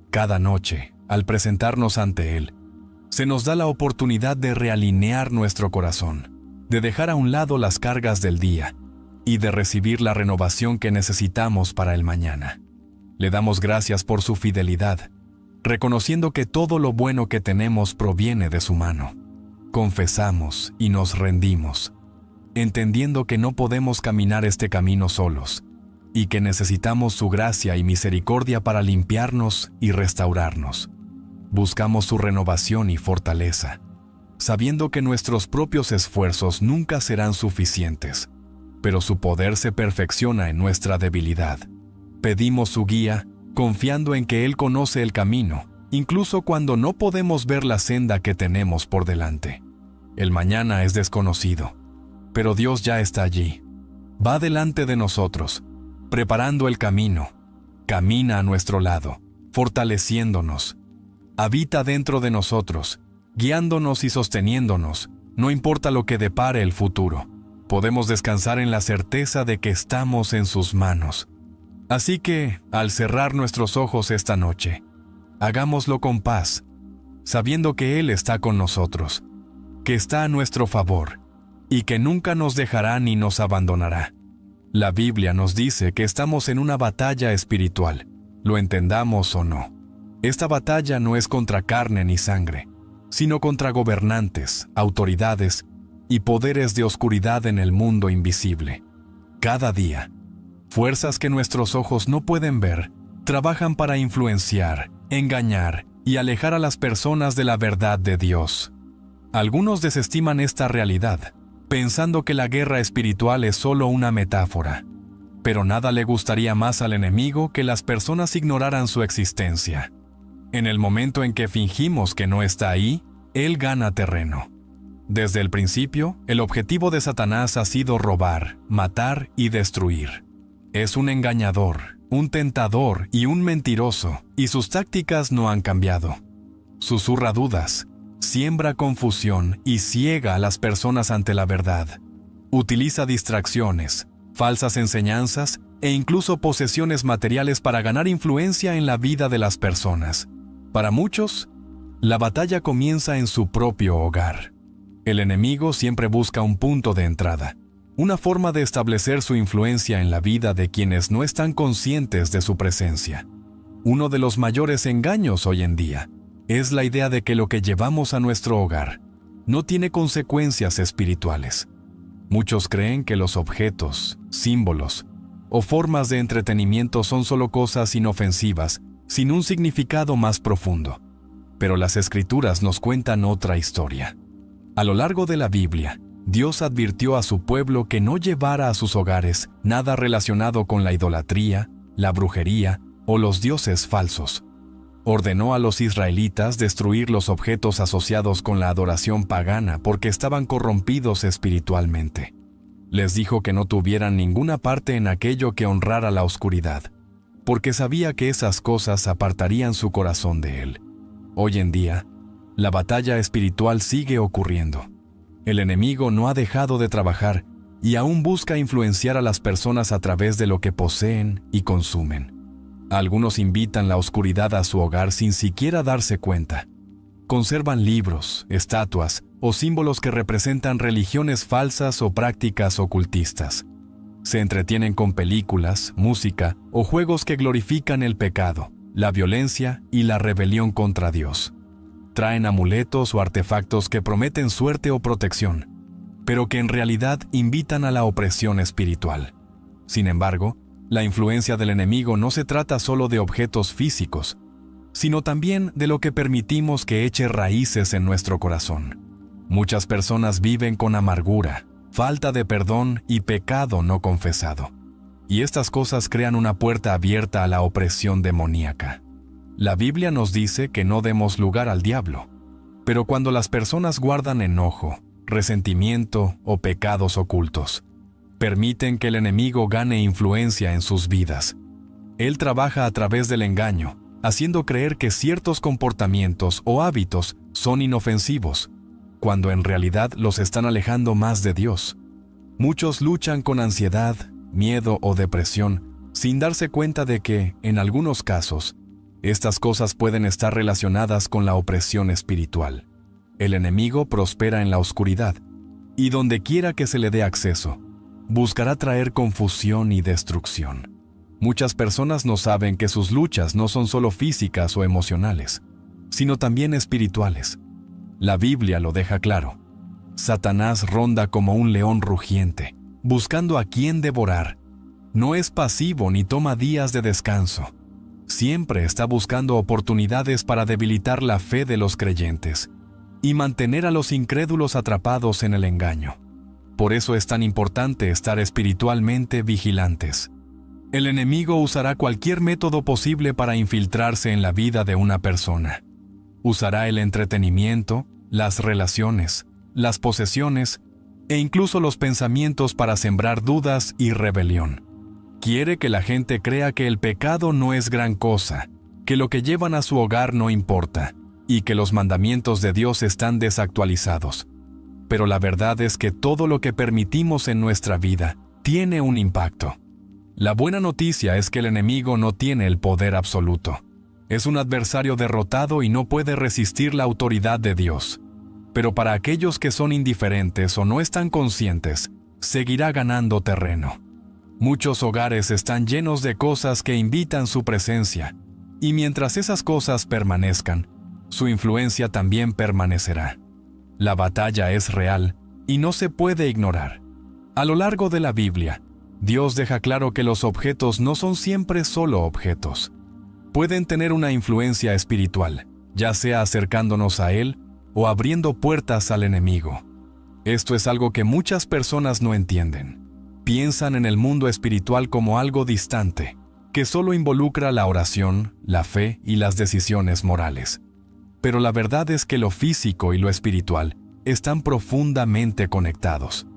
Cada noche, al presentarnos ante Él, se nos da la oportunidad de realinear nuestro corazón, de dejar a un lado las cargas del día y de recibir la renovación que necesitamos para el mañana. Le damos gracias por su fidelidad, reconociendo que todo lo bueno que tenemos proviene de su mano. Confesamos y nos rendimos, entendiendo que no podemos caminar este camino solos y que necesitamos su gracia y misericordia para limpiarnos y restaurarnos. Buscamos su renovación y fortaleza, sabiendo que nuestros propios esfuerzos nunca serán suficientes, pero su poder se perfecciona en nuestra debilidad. Pedimos su guía, confiando en que Él conoce el camino, incluso cuando no podemos ver la senda que tenemos por delante. El mañana es desconocido, pero Dios ya está allí. Va delante de nosotros, preparando el camino. Camina a nuestro lado, fortaleciéndonos. Habita dentro de nosotros, guiándonos y sosteniéndonos, no importa lo que depare el futuro. Podemos descansar en la certeza de que estamos en sus manos. Así que, al cerrar nuestros ojos esta noche, hagámoslo con paz, sabiendo que Él está con nosotros, que está a nuestro favor, y que nunca nos dejará ni nos abandonará. La Biblia nos dice que estamos en una batalla espiritual, lo entendamos o no. Esta batalla no es contra carne ni sangre, sino contra gobernantes, autoridades y poderes de oscuridad en el mundo invisible. Cada día, fuerzas que nuestros ojos no pueden ver, trabajan para influenciar, engañar y alejar a las personas de la verdad de Dios. Algunos desestiman esta realidad, pensando que la guerra espiritual es solo una metáfora. Pero nada le gustaría más al enemigo que las personas ignoraran su existencia. En el momento en que fingimos que no está ahí, él gana terreno. Desde el principio, el objetivo de Satanás ha sido robar, matar y destruir. Es un engañador, un tentador y un mentiroso, y sus tácticas no han cambiado. Susurra dudas, siembra confusión y ciega a las personas ante la verdad. Utiliza distracciones, falsas enseñanzas e incluso posesiones materiales para ganar influencia en la vida de las personas. Para muchos, la batalla comienza en su propio hogar. El enemigo siempre busca un punto de entrada, una forma de establecer su influencia en la vida de quienes no están conscientes de su presencia. Uno de los mayores engaños hoy en día es la idea de que lo que llevamos a nuestro hogar no tiene consecuencias espirituales. Muchos creen que los objetos, símbolos o formas de entretenimiento son solo cosas inofensivas, sin un significado más profundo. Pero las Escrituras nos cuentan otra historia. A lo largo de la Biblia, Dios advirtió a su pueblo que no llevara a sus hogares nada relacionado con la idolatría, la brujería o los dioses falsos. Ordenó a los israelitas destruir los objetos asociados con la adoración pagana porque estaban corrompidos espiritualmente. Les dijo que no tuvieran ninguna parte en aquello que honrara la oscuridad, porque sabía que esas cosas apartarían su corazón de él. Hoy en día, la batalla espiritual sigue ocurriendo. El enemigo no ha dejado de trabajar y aún busca influenciar a las personas a través de lo que poseen y consumen. Algunos invitan la oscuridad a su hogar sin siquiera darse cuenta. Conservan libros, estatuas o símbolos que representan religiones falsas o prácticas ocultistas. Se entretienen con películas, música o juegos que glorifican el pecado, la violencia y la rebelión contra Dios. Traen amuletos o artefactos que prometen suerte o protección, pero que en realidad invitan a la opresión espiritual. Sin embargo, la influencia del enemigo no se trata solo de objetos físicos, sino también de lo que permitimos que eche raíces en nuestro corazón. Muchas personas viven con amargura, falta de perdón y pecado no confesado. Y estas cosas crean una puerta abierta a la opresión demoníaca. La Biblia nos dice que no demos lugar al diablo, pero cuando las personas guardan enojo, resentimiento o pecados ocultos, permiten que el enemigo gane influencia en sus vidas. Él trabaja a través del engaño, haciendo creer que ciertos comportamientos o hábitos son inofensivos, cuando en realidad los están alejando más de Dios. Muchos luchan con ansiedad, miedo o depresión, sin darse cuenta de que, en algunos casos, estas cosas pueden estar relacionadas con la opresión espiritual. El enemigo prospera en la oscuridad, y donde quiera que se le dé acceso, buscará traer confusión y destrucción. Muchas personas no saben que sus luchas no son solo físicas o emocionales, sino también espirituales. La Biblia lo deja claro. Satanás ronda como un león rugiente, buscando a quien devorar. No es pasivo ni toma días de descanso. Siempre está buscando oportunidades para debilitar la fe de los creyentes y mantener a los incrédulos atrapados en el engaño. Por eso es tan importante estar espiritualmente vigilantes. El enemigo usará cualquier método posible para infiltrarse en la vida de una persona. Usará el entretenimiento, las relaciones, las posesiones e incluso los pensamientos para sembrar dudas y rebelión. Quiere que la gente crea que el pecado no es gran cosa, que lo que llevan a su hogar no importa y que los mandamientos de Dios están desactualizados. Pero la verdad es que todo lo que permitimos en nuestra vida tiene un impacto. La buena noticia es que el enemigo no tiene el poder absoluto. Es un adversario derrotado y no puede resistir la autoridad de Dios. Pero para aquellos que son indiferentes o no están conscientes, seguirá ganando terreno. Muchos hogares están llenos de cosas que invitan su presencia, y mientras esas cosas permanezcan, su influencia también permanecerá. La batalla es real y no se puede ignorar. A lo largo de la Biblia, Dios deja claro que los objetos no son siempre solo objetos. Pueden tener una influencia espiritual, ya sea acercándonos a Él o abriendo puertas al enemigo. Esto es algo que muchas personas no entienden. Piensan en el mundo espiritual como algo distante, que solo involucra la oración, la fe y las decisiones morales. Pero la verdad es que lo físico y lo espiritual están profundamente conectados.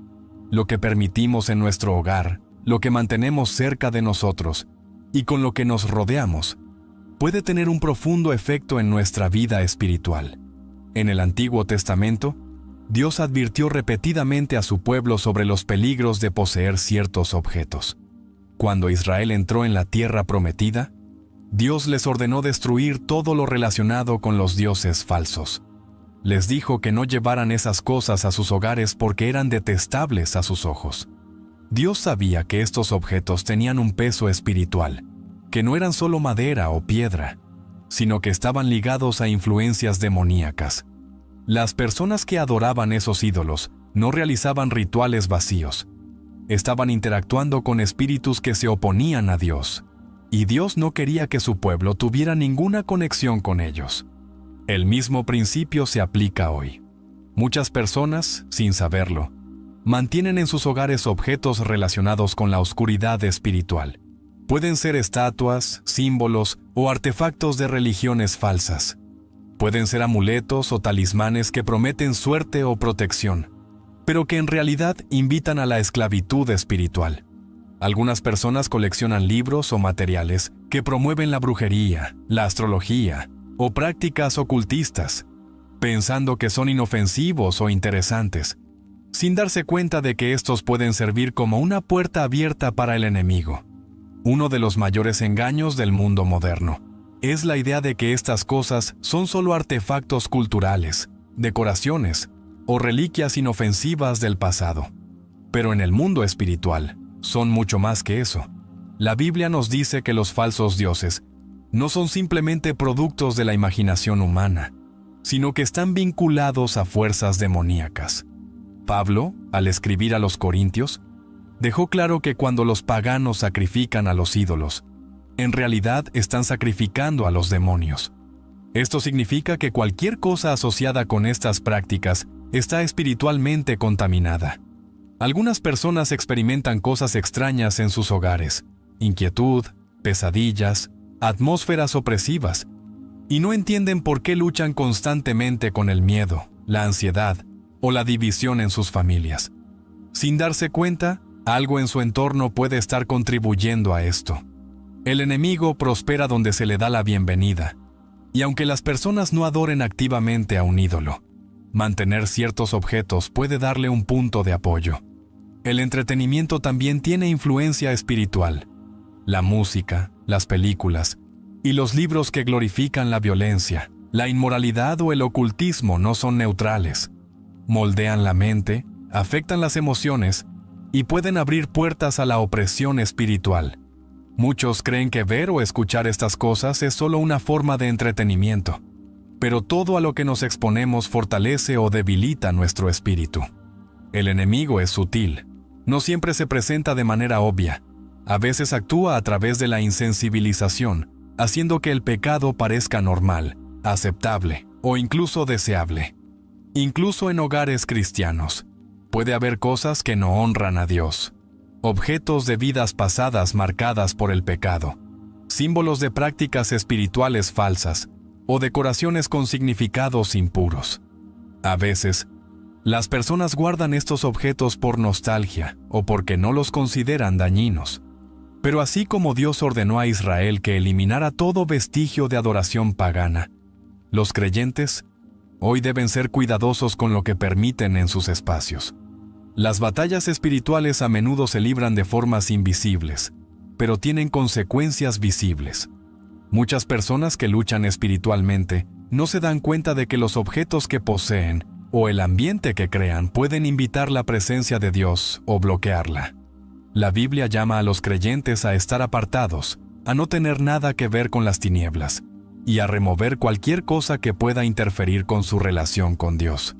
Lo que permitimos en nuestro hogar, lo que mantenemos cerca de nosotros y con lo que nos rodeamos, puede tener un profundo efecto en nuestra vida espiritual. En el Antiguo Testamento, Dios advirtió repetidamente a su pueblo sobre los peligros de poseer ciertos objetos. Cuando Israel entró en la tierra prometida, Dios les ordenó destruir todo lo relacionado con los dioses falsos. Les dijo que no llevaran esas cosas a sus hogares porque eran detestables a sus ojos. Dios sabía que estos objetos tenían un peso espiritual, que no eran solo madera o piedra, sino que estaban ligados a influencias demoníacas. Las personas que adoraban esos ídolos no realizaban rituales vacíos. Estaban interactuando con espíritus que se oponían a Dios, y Dios no quería que su pueblo tuviera ninguna conexión con ellos. El mismo principio se aplica hoy. Muchas personas, sin saberlo, mantienen en sus hogares objetos relacionados con la oscuridad espiritual. Pueden ser estatuas, símbolos o artefactos de religiones falsas. Pueden ser amuletos o talismanes que prometen suerte o protección, pero que en realidad invitan a la esclavitud espiritual. Algunas personas coleccionan libros o materiales que promueven la brujería, la astrología o prácticas ocultistas, pensando que son inofensivos o interesantes, sin darse cuenta de que estos pueden servir como una puerta abierta para el enemigo. Uno de los mayores engaños del mundo moderno es la idea de que estas cosas son solo artefactos culturales, decoraciones o reliquias inofensivas del pasado. Pero en el mundo espiritual, son mucho más que eso. La Biblia nos dice que los falsos dioses no son simplemente productos de la imaginación humana, sino que están vinculados a fuerzas demoníacas. Pablo, al escribir a los Corintios, dejó claro que cuando los paganos sacrifican a los ídolos, en realidad están sacrificando a los demonios. Esto significa que cualquier cosa asociada con estas prácticas está espiritualmente contaminada. Algunas personas experimentan cosas extrañas en sus hogares, inquietud, pesadillas, atmósferas opresivas, y no entienden por qué luchan constantemente con el miedo, la ansiedad o la división en sus familias. Sin darse cuenta, algo en su entorno puede estar contribuyendo a esto. El enemigo prospera donde se le da la bienvenida, y aunque las personas no adoren activamente a un ídolo, mantener ciertos objetos puede darle un punto de apoyo. El entretenimiento también tiene influencia espiritual. La música, las películas y los libros que glorifican la violencia, la inmoralidad o el ocultismo no son neutrales. Moldean la mente, afectan las emociones y pueden abrir puertas a la opresión espiritual. Muchos creen que ver o escuchar estas cosas es solo una forma de entretenimiento, pero todo a lo que nos exponemos fortalece o debilita nuestro espíritu. El enemigo es sutil, no siempre se presenta de manera obvia. A veces actúa a través de la insensibilización, haciendo que el pecado parezca normal, aceptable o incluso deseable. Incluso en hogares cristianos, puede haber cosas que no honran a Dios, objetos de vidas pasadas marcadas por el pecado, símbolos de prácticas espirituales falsas o decoraciones con significados impuros. A veces, las personas guardan estos objetos por nostalgia o porque no los consideran dañinos. Pero así como Dios ordenó a Israel que eliminara todo vestigio de adoración pagana, los creyentes hoy deben ser cuidadosos con lo que permiten en sus espacios. Las batallas espirituales a menudo se libran de formas invisibles, pero tienen consecuencias visibles. Muchas personas que luchan espiritualmente no se dan cuenta de que los objetos que poseen o el ambiente que crean pueden invitar la presencia de Dios o bloquearla. La Biblia llama a los creyentes a estar apartados, a no tener nada que ver con las tinieblas, y a remover cualquier cosa que pueda interferir con su relación con Dios.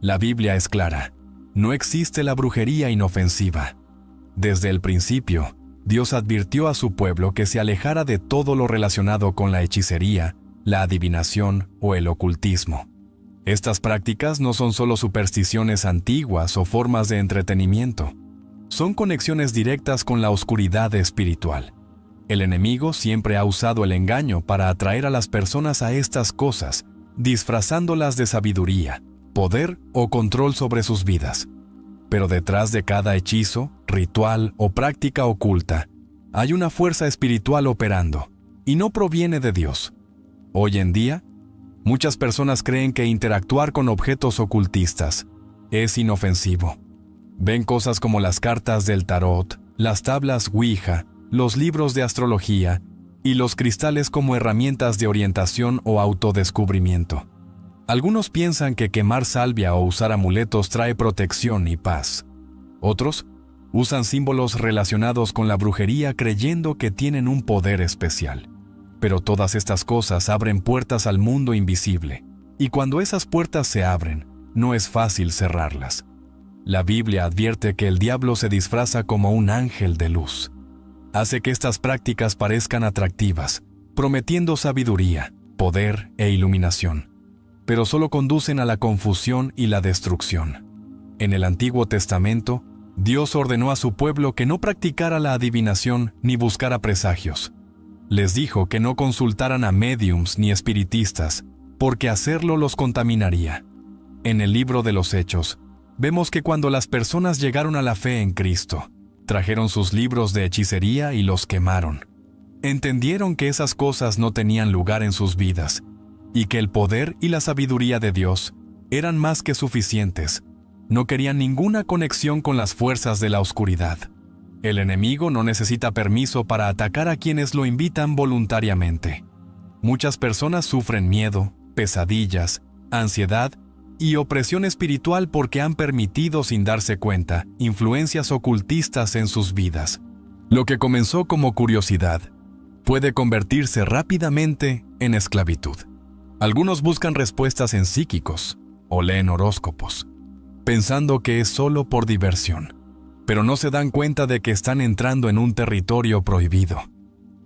La Biblia es clara. No existe la brujería inofensiva. Desde el principio, Dios advirtió a su pueblo que se alejara de todo lo relacionado con la hechicería, la adivinación o el ocultismo. Estas prácticas no son solo supersticiones antiguas o formas de entretenimiento. Son conexiones directas con la oscuridad espiritual. El enemigo siempre ha usado el engaño para atraer a las personas a estas cosas, disfrazándolas de sabiduría, poder o control sobre sus vidas. Pero detrás de cada hechizo, ritual o práctica oculta, hay una fuerza espiritual operando, y no proviene de Dios. Hoy en día, muchas personas creen que interactuar con objetos ocultistas es inofensivo. Ven cosas como las cartas del tarot, las tablas Ouija, los libros de astrología y los cristales como herramientas de orientación o autodescubrimiento. Algunos piensan que quemar salvia o usar amuletos trae protección y paz. Otros usan símbolos relacionados con la brujería creyendo que tienen un poder especial. Pero todas estas cosas abren puertas al mundo invisible, y cuando esas puertas se abren, no es fácil cerrarlas. La Biblia advierte que el diablo se disfraza como un ángel de luz. Hace que estas prácticas parezcan atractivas, prometiendo sabiduría, poder e iluminación, pero solo conducen a la confusión y la destrucción. En el Antiguo Testamento, Dios ordenó a su pueblo que no practicara la adivinación ni buscara presagios. Les dijo que no consultaran a médiums ni espiritistas, porque hacerlo los contaminaría. En el libro de los Hechos, vemos que cuando las personas llegaron a la fe en Cristo, trajeron sus libros de hechicería y los quemaron. Entendieron que esas cosas no tenían lugar en sus vidas, y que el poder y la sabiduría de Dios eran más que suficientes. No querían ninguna conexión con las fuerzas de la oscuridad. El enemigo no necesita permiso para atacar a quienes lo invitan voluntariamente. Muchas personas sufren miedo, pesadillas, ansiedad y opresión espiritual porque han permitido, sin darse cuenta, influencias ocultistas en sus vidas. Lo que comenzó como curiosidad puede convertirse rápidamente en esclavitud. Algunos buscan respuestas en psíquicos o leen horóscopos, pensando que es solo por diversión, pero no se dan cuenta de que están entrando en un territorio prohibido.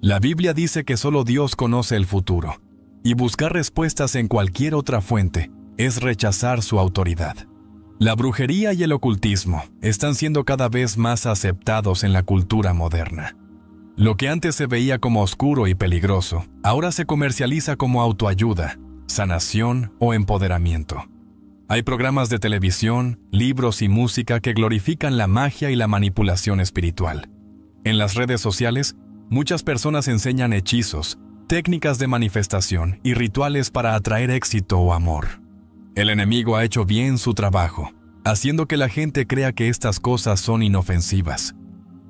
La Biblia dice que solo Dios conoce el futuro, y buscar respuestas en cualquier otra fuente es rechazar su autoridad. La brujería y el ocultismo están siendo cada vez más aceptados en la cultura moderna. Lo que antes se veía como oscuro y peligroso, ahora se comercializa como autoayuda, sanación o empoderamiento. Hay programas de televisión, libros y música que glorifican la magia y la manipulación espiritual. En las redes sociales, muchas personas enseñan hechizos, técnicas de manifestación y rituales para atraer éxito o amor. El enemigo ha hecho bien su trabajo, haciendo que la gente crea que estas cosas son inofensivas.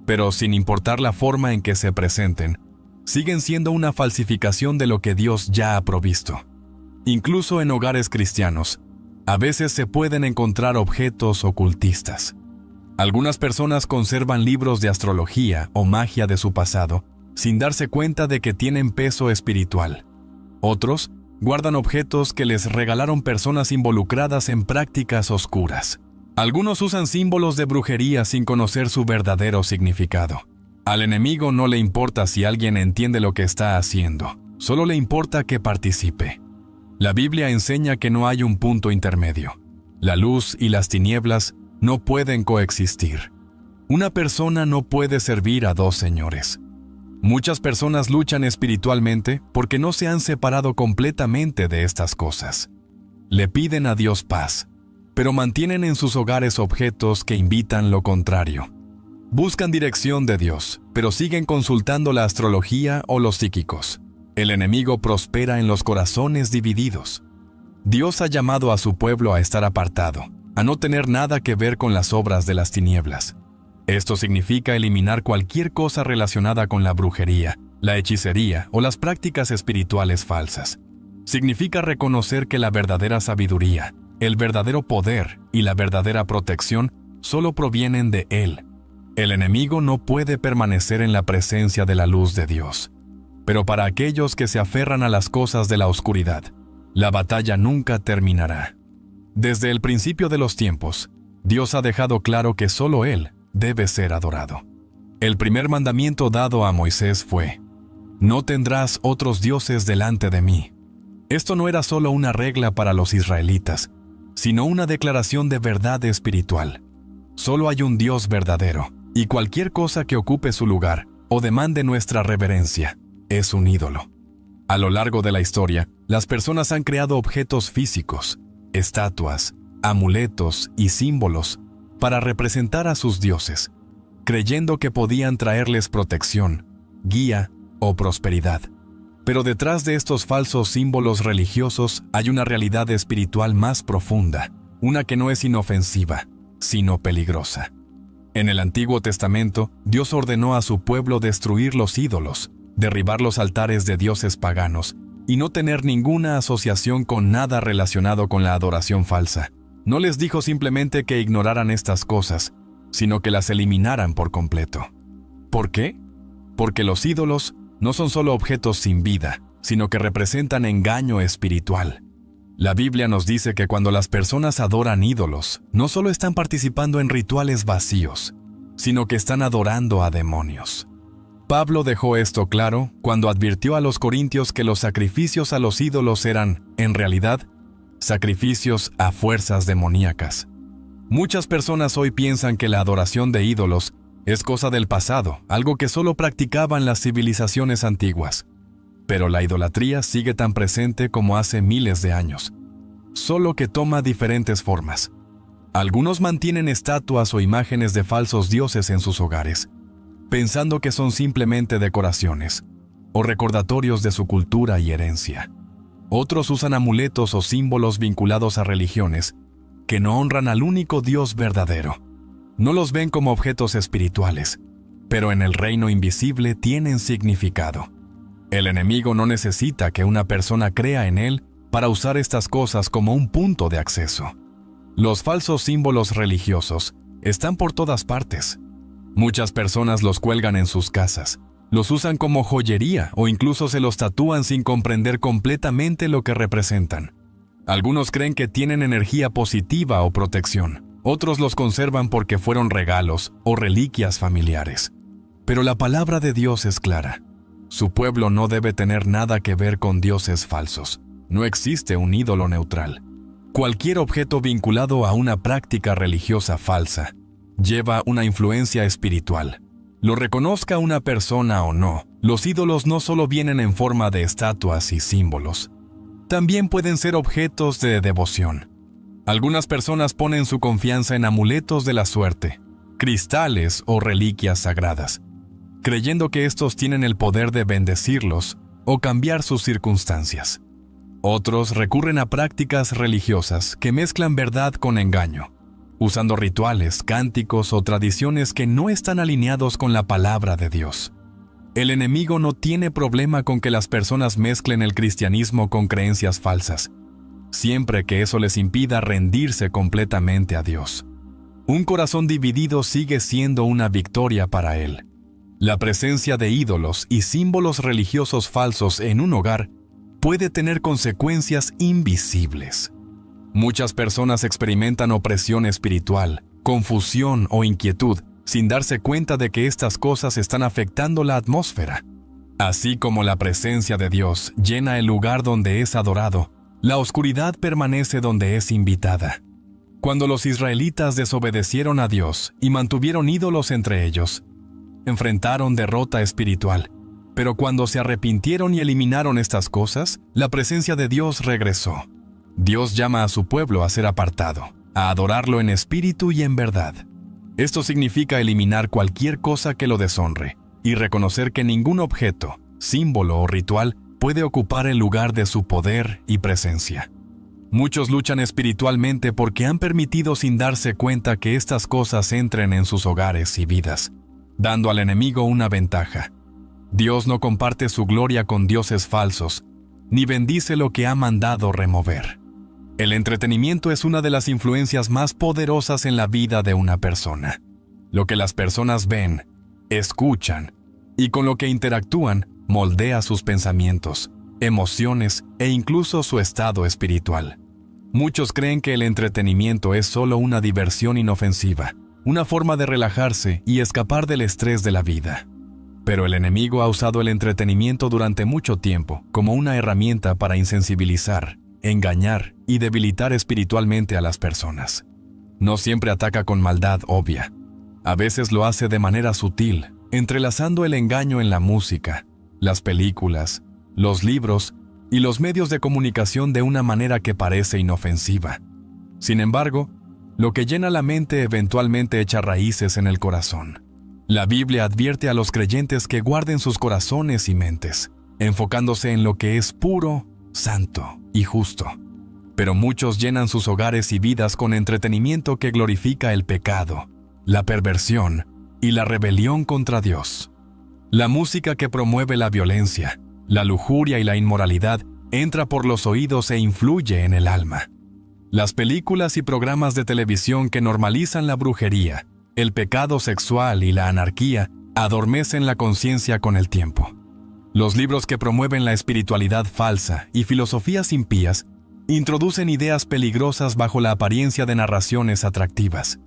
Pero sin importar la forma en que se presenten, siguen siendo una falsificación de lo que Dios ya ha provisto. Incluso en hogares cristianos, a veces se pueden encontrar objetos ocultistas. Algunas personas conservan libros de astrología o magia de su pasado, sin darse cuenta de que tienen peso espiritual. Otros guardan objetos que les regalaron personas involucradas en prácticas oscuras. Algunos usan símbolos de brujería sin conocer su verdadero significado. Al enemigo no le importa si alguien entiende lo que está haciendo, solo le importa que participe. La Biblia enseña que no hay un punto intermedio. La luz y las tinieblas no pueden coexistir. Una persona no puede servir a dos señores. Muchas personas luchan espiritualmente porque no se han separado completamente de estas cosas. Le piden a Dios paz, pero mantienen en sus hogares objetos que invitan lo contrario. Buscan dirección de Dios, pero siguen consultando la astrología o los psíquicos. El enemigo prospera en los corazones divididos. Dios ha llamado a su pueblo a estar apartado, a no tener nada que ver con las obras de las tinieblas. Esto significa eliminar cualquier cosa relacionada con la brujería, la hechicería o las prácticas espirituales falsas. Significa reconocer que la verdadera sabiduría, el verdadero poder y la verdadera protección solo provienen de Él. El enemigo no puede permanecer en la presencia de la luz de Dios. Pero para aquellos que se aferran a las cosas de la oscuridad, la batalla nunca terminará. Desde el principio de los tiempos, Dios ha dejado claro que solo Él debe ser adorado. El primer mandamiento dado a Moisés fue: «No tendrás otros dioses delante de mí». Esto no era solo una regla para los israelitas, sino una declaración de verdad espiritual. Solo hay un Dios verdadero, y cualquier cosa que ocupe su lugar o demande nuestra reverencia es un ídolo. A lo largo de la historia, las personas han creado objetos físicos, estatuas, amuletos y símbolos para representar a sus dioses, creyendo que podían traerles protección, guía o prosperidad. Pero detrás de estos falsos símbolos religiosos hay una realidad espiritual más profunda, una que no es inofensiva, sino peligrosa. En el Antiguo Testamento, Dios ordenó a su pueblo destruir los ídolos, derribar los altares de dioses paganos y no tener ninguna asociación con nada relacionado con la adoración falsa. No les dijo simplemente que ignoraran estas cosas, sino que las eliminaran por completo. ¿Por qué? Porque los ídolos no son solo objetos sin vida, sino que representan engaño espiritual. La Biblia nos dice que cuando las personas adoran ídolos, no solo están participando en rituales vacíos, sino que están adorando a demonios. Pablo dejó esto claro cuando advirtió a los corintios que los sacrificios a los ídolos eran, en realidad, sacrificios a fuerzas demoníacas. Muchas personas hoy piensan que la adoración de ídolos es cosa del pasado, algo que solo practicaban las civilizaciones antiguas. Pero la idolatría sigue tan presente como hace miles de años, solo que toma diferentes formas. Algunos mantienen estatuas o imágenes de falsos dioses en sus hogares, pensando que son simplemente decoraciones o recordatorios de su cultura y herencia. Otros usan amuletos o símbolos vinculados a religiones que no honran al único Dios verdadero. No los ven como objetos espirituales, pero en el reino invisible tienen significado. El enemigo no necesita que una persona crea en él para usar estas cosas como un punto de acceso. Los falsos símbolos religiosos están por todas partes. Muchas personas los cuelgan en sus casas, los usan como joyería o incluso se los tatúan sin comprender completamente lo que representan. Algunos creen que tienen energía positiva o protección. Otros los conservan porque fueron regalos o reliquias familiares. Pero la palabra de Dios es clara. Su pueblo no debe tener nada que ver con dioses falsos. No existe un ídolo neutral. Cualquier objeto vinculado a una práctica religiosa falsa lleva una influencia espiritual. Lo reconozca una persona o no, los ídolos no solo vienen en forma de estatuas y símbolos. También pueden ser objetos de devoción. Algunas personas ponen su confianza en amuletos de la suerte, cristales o reliquias sagradas, creyendo que estos tienen el poder de bendecirlos o cambiar sus circunstancias. Otros recurren a prácticas religiosas que mezclan verdad con engaño, usando rituales, cánticos o tradiciones que no están alineados con la palabra de Dios. El enemigo no tiene problema con que las personas mezclen el cristianismo con creencias falsas, siempre que eso les impida rendirse completamente a Dios. Un corazón dividido sigue siendo una victoria para él. La presencia de ídolos y símbolos religiosos falsos en un hogar puede tener consecuencias invisibles. Muchas personas experimentan opresión espiritual, confusión o inquietud sin darse cuenta de que estas cosas están afectando la atmósfera. Así como la presencia de Dios llena el lugar donde es adorado, la oscuridad permanece donde es invitada. Cuando los israelitas desobedecieron a Dios y mantuvieron ídolos entre ellos, enfrentaron derrota espiritual. Pero cuando se arrepintieron y eliminaron estas cosas, la presencia de Dios regresó. Dios llama a su pueblo a ser apartado, a adorarlo en espíritu y en verdad. Esto significa eliminar cualquier cosa que lo deshonre y reconocer que ningún objeto, símbolo o ritual puede ocupar el lugar de su poder y presencia. Muchos luchan espiritualmente porque han permitido sin darse cuenta que estas cosas entren en sus hogares y vidas, dando al enemigo una ventaja. Dios no comparte su gloria con dioses falsos, ni bendice lo que ha mandado remover. El entretenimiento es una de las influencias más poderosas en la vida de una persona. Lo que las personas ven, escuchan y con lo que interactúan moldea sus pensamientos, emociones e incluso su estado espiritual. Muchos creen que el entretenimiento es solo una diversión inofensiva, una forma de relajarse y escapar del estrés de la vida. Pero el enemigo ha usado el entretenimiento durante mucho tiempo como una herramienta para insensibilizar, engañar y debilitar espiritualmente a las personas. No siempre ataca con maldad obvia. A veces lo hace de manera sutil, entrelazando el engaño en la música, las películas, los libros y los medios de comunicación de una manera que parece inofensiva. Sin embargo, lo que llena la mente eventualmente echa raíces en el corazón. La Biblia advierte a los creyentes que guarden sus corazones y mentes, enfocándose en lo que es puro, santo y justo. Pero muchos llenan sus hogares y vidas con entretenimiento que glorifica el pecado, la perversión y la rebelión contra Dios. La música que promueve la violencia, la lujuria y la inmoralidad entra por los oídos e influye en el alma. Las películas y programas de televisión que normalizan la brujería, el pecado sexual y la anarquía adormecen la conciencia con el tiempo. Los libros que promueven la espiritualidad falsa y filosofías impías introducen ideas peligrosas bajo la apariencia de narraciones atractivas.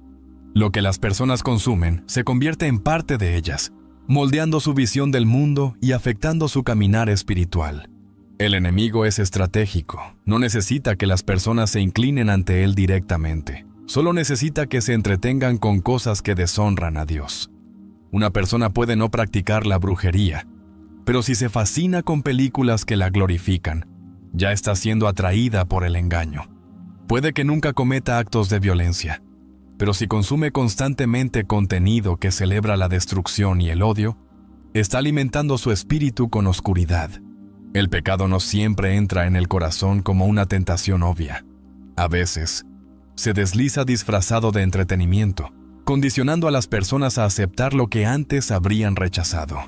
Lo que las personas consumen se convierte en parte de ellas, moldeando su visión del mundo y afectando su caminar espiritual. El enemigo es estratégico, no necesita que las personas se inclinen ante él directamente, solo necesita que se entretengan con cosas que deshonran a Dios. Una persona puede no practicar la brujería, pero si se fascina con películas que la glorifican, ya está siendo atraída por el engaño. Puede que nunca cometa actos de violencia, pero si consume constantemente contenido que celebra la destrucción y el odio, está alimentando su espíritu con oscuridad. El pecado no siempre entra en el corazón como una tentación obvia. A veces, se desliza disfrazado de entretenimiento, condicionando a las personas a aceptar lo que antes habrían rechazado.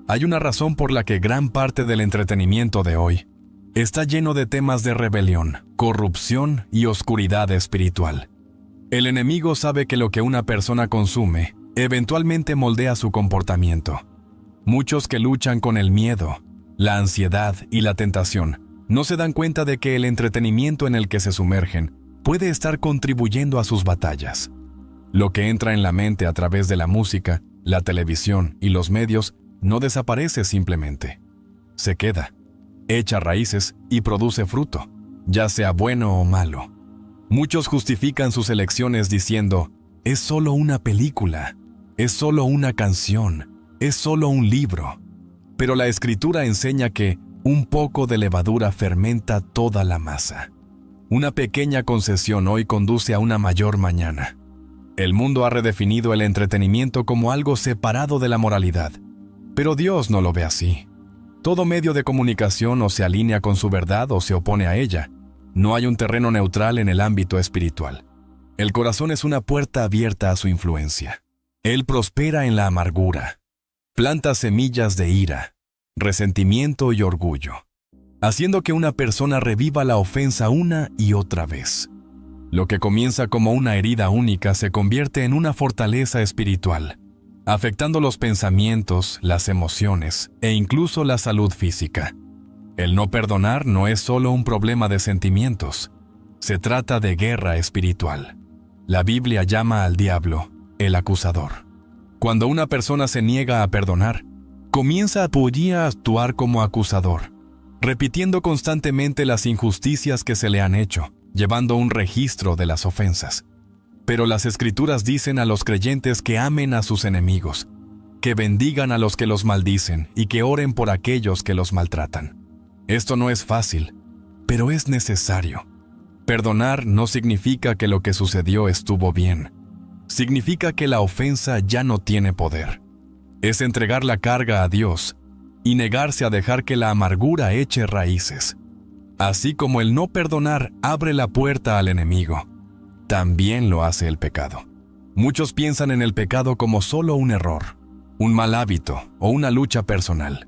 Hay una razón por la que gran parte del entretenimiento de hoy está lleno de temas de rebelión, corrupción y oscuridad espiritual. El enemigo sabe que lo que una persona consume eventualmente moldea su comportamiento. Muchos que luchan con el miedo, la ansiedad y la tentación no se dan cuenta de que el entretenimiento en el que se sumergen puede estar contribuyendo a sus batallas. Lo que entra en la mente a través de la música, la televisión y los medios no desaparece simplemente. Se queda, echa raíces y produce fruto, ya sea bueno o malo. Muchos justifican sus elecciones diciendo, es solo una película, es solo una canción, es solo un libro. Pero la Escritura enseña que un poco de levadura fermenta toda la masa. Una pequeña concesión hoy conduce a una mayor mañana. El mundo ha redefinido el entretenimiento como algo separado de la moralidad, pero Dios no lo ve así. Todo medio de comunicación o se alinea con su verdad o se opone a ella. No hay un terreno neutral en el ámbito espiritual. El corazón es una puerta abierta a su influencia. Él prospera en la amargura. Planta semillas de ira, resentimiento y orgullo, haciendo que una persona reviva la ofensa una y otra vez. Lo que comienza como una herida única se convierte en una fortaleza espiritual, afectando los pensamientos, las emociones e incluso la salud física. El no perdonar no es solo un problema de sentimientos, se trata de guerra espiritual. La Biblia llama al diablo el acusador. Cuando una persona se niega a perdonar, comienza a actuar como acusador, repitiendo constantemente las injusticias que se le han hecho, llevando un registro de las ofensas. Pero las Escrituras dicen a los creyentes que amen a sus enemigos, que bendigan a los que los maldicen y que oren por aquellos que los maltratan. Esto no es fácil, pero es necesario. Perdonar no significa que lo que sucedió estuvo bien. Significa que la ofensa ya no tiene poder. Es entregar la carga a Dios y negarse a dejar que la amargura eche raíces. Así como el no perdonar abre la puerta al enemigo, también lo hace el pecado. Muchos piensan en el pecado como solo un error, un mal hábito o una lucha personal.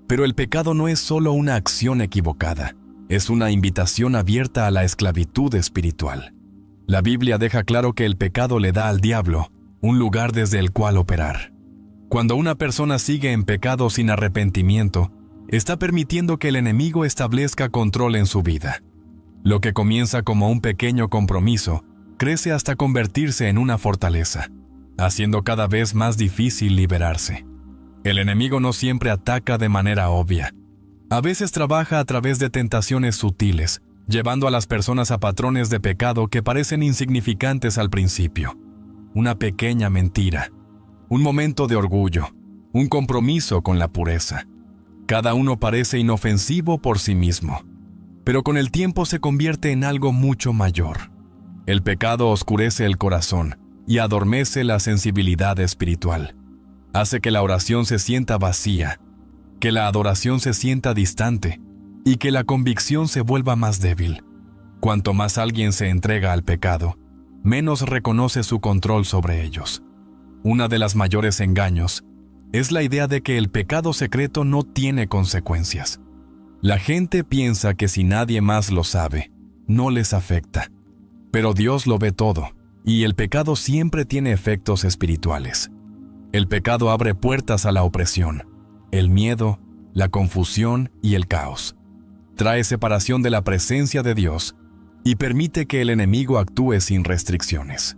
Pero el pecado no es solo una acción equivocada, es una invitación abierta a la esclavitud espiritual. La Biblia deja claro que el pecado le da al diablo un lugar desde el cual operar. Cuando una persona sigue en pecado sin arrepentimiento, está permitiendo que el enemigo establezca control en su vida. Lo que comienza como un pequeño compromiso, crece hasta convertirse en una fortaleza, haciendo cada vez más difícil liberarse. El enemigo no siempre ataca de manera obvia. A veces trabaja a través de tentaciones sutiles, llevando a las personas a patrones de pecado que parecen insignificantes al principio. Una pequeña mentira, un momento de orgullo, un compromiso con la pureza. Cada uno parece inofensivo por sí mismo, pero con el tiempo se convierte en algo mucho mayor. El pecado oscurece el corazón y adormece la sensibilidad espiritual. Hace que la oración se sienta vacía, que la adoración se sienta distante y que la convicción se vuelva más débil. Cuanto más alguien se entrega al pecado, menos reconoce su control sobre ellos. Una de las mayores engaños es la idea de que el pecado secreto no tiene consecuencias. La gente piensa que si nadie más lo sabe, no les afecta. Pero Dios lo ve todo, y el pecado siempre tiene efectos espirituales. El pecado abre puertas a la opresión, el miedo, la confusión y el caos. Trae separación de la presencia de Dios y permite que el enemigo actúe sin restricciones.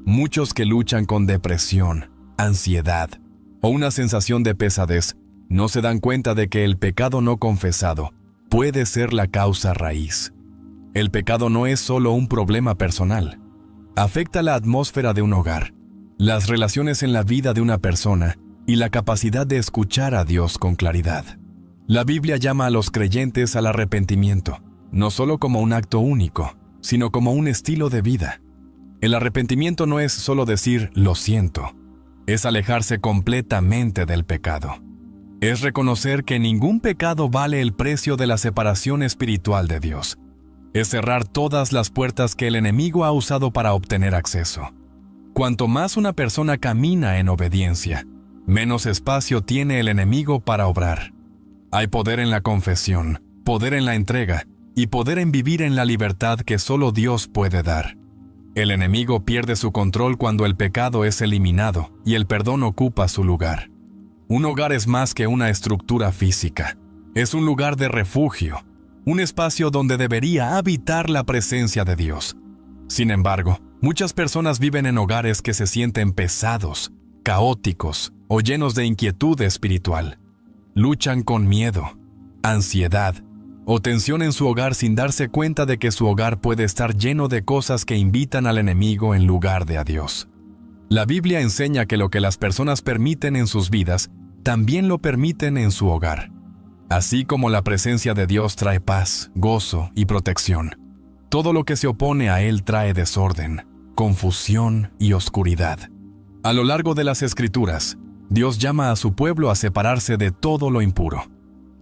Muchos que luchan con depresión, ansiedad o una sensación de pesadez no se dan cuenta de que el pecado no confesado puede ser la causa raíz. El pecado no es solo un problema personal. Afecta la atmósfera de un hogar, las relaciones en la vida de una persona y la capacidad de escuchar a Dios con claridad. La Biblia llama a los creyentes al arrepentimiento, no solo como un acto único, sino como un estilo de vida. El arrepentimiento no es solo decir «lo siento», es alejarse completamente del pecado. Es reconocer que ningún pecado vale el precio de la separación espiritual de Dios. Es cerrar todas las puertas que el enemigo ha usado para obtener acceso. Cuanto más una persona camina en obediencia, menos espacio tiene el enemigo para obrar. Hay poder en la confesión, poder en la entrega y poder en vivir en la libertad que solo Dios puede dar. El enemigo pierde su control cuando el pecado es eliminado y el perdón ocupa su lugar. Un hogar es más que una estructura física. Es un lugar de refugio, un espacio donde debería habitar la presencia de Dios. Sin embargo, muchas personas viven en hogares que se sienten pesados, caóticos o llenos de inquietud espiritual. Luchan con miedo, ansiedad o tensión en su hogar sin darse cuenta de que su hogar puede estar lleno de cosas que invitan al enemigo en lugar de a Dios. La Biblia enseña que lo que las personas permiten en sus vidas, también lo permiten en su hogar. Así como la presencia de Dios trae paz, gozo y protección, todo lo que se opone a Él trae desorden, confusión y oscuridad. A lo largo de las Escrituras, Dios llama a su pueblo a separarse de todo lo impuro.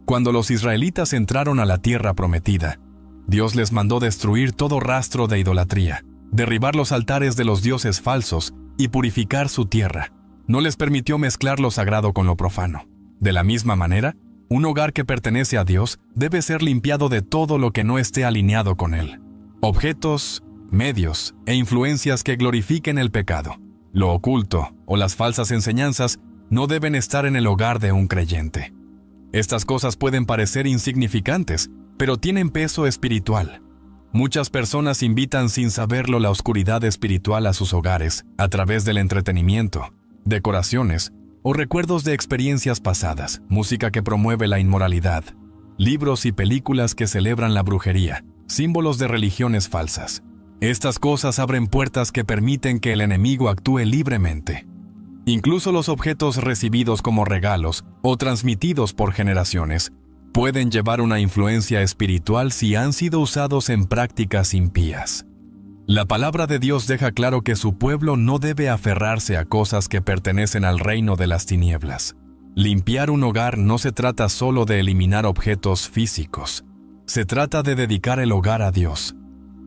Cuando los israelitas entraron a la tierra prometida, Dios les mandó destruir todo rastro de idolatría, derribar los altares de los dioses falsos y purificar su tierra. No les permitió mezclar lo sagrado con lo profano. De la misma manera, un hogar que pertenece a Dios debe ser limpiado de todo lo que no esté alineado con Él. Objetos, medios e influencias que glorifiquen el pecado, lo oculto o las falsas enseñanzas no deben estar en el hogar de un creyente. Estas cosas pueden parecer insignificantes, pero tienen peso espiritual. Muchas personas invitan sin saberlo la oscuridad espiritual a sus hogares a través del entretenimiento, decoraciones o recuerdos de experiencias pasadas, música que promueve la inmoralidad, libros y películas que celebran la brujería, símbolos de religiones falsas. Estas cosas abren puertas que permiten que el enemigo actúe libremente. Incluso los objetos recibidos como regalos o transmitidos por generaciones pueden llevar una influencia espiritual si han sido usados en prácticas impías. La palabra de Dios deja claro que su pueblo no debe aferrarse a cosas que pertenecen al reino de las tinieblas. Limpiar un hogar no se trata solo de eliminar objetos físicos. Se trata de dedicar el hogar a Dios.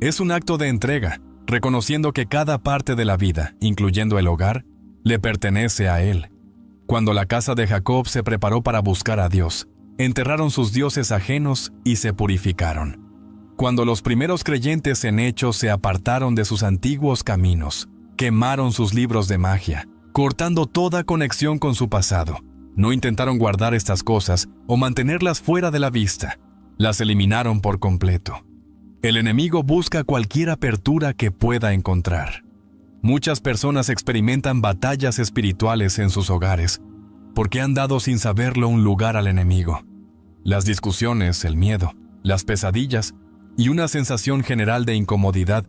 Es un acto de entrega, reconociendo que cada parte de la vida, incluyendo el hogar, le pertenece a Él. Cuando la casa de Jacob se preparó para buscar a Dios, enterraron sus dioses ajenos y se purificaron. Cuando los primeros creyentes en Hechos se apartaron de sus antiguos caminos, quemaron sus libros de magia, cortando toda conexión con su pasado. No intentaron guardar estas cosas o mantenerlas fuera de la vista. Las eliminaron por completo. El enemigo busca cualquier apertura que pueda encontrar. Muchas personas experimentan batallas espirituales en sus hogares porque han dado sin saberlo un lugar al enemigo. Las discusiones, el miedo, las pesadillas y una sensación general de incomodidad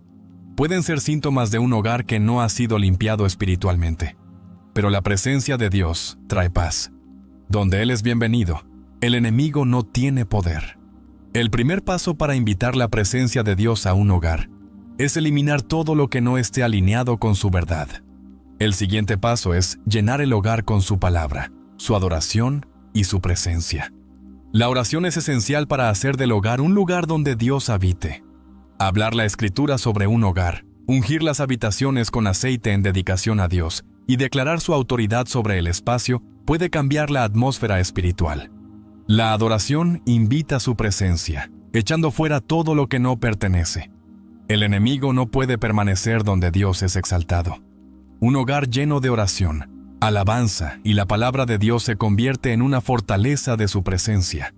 pueden ser síntomas de un hogar que no ha sido limpiado espiritualmente. Pero la presencia de Dios trae paz. Donde Él es bienvenido, el enemigo no tiene poder. El primer paso para invitar la presencia de Dios a un hogar es eliminar todo lo que no esté alineado con su verdad. El siguiente paso es llenar el hogar con su palabra, su adoración y su presencia. La oración es esencial para hacer del hogar un lugar donde Dios habite. Hablar la Escritura sobre un hogar, ungir las habitaciones con aceite en dedicación a Dios y declarar su autoridad sobre el espacio puede cambiar la atmósfera espiritual. La adoración invita a su presencia, echando fuera todo lo que no pertenece. El enemigo no puede permanecer donde Dios es exaltado. Un hogar lleno de oración, alabanza y la palabra de Dios se convierte en una fortaleza de su presencia.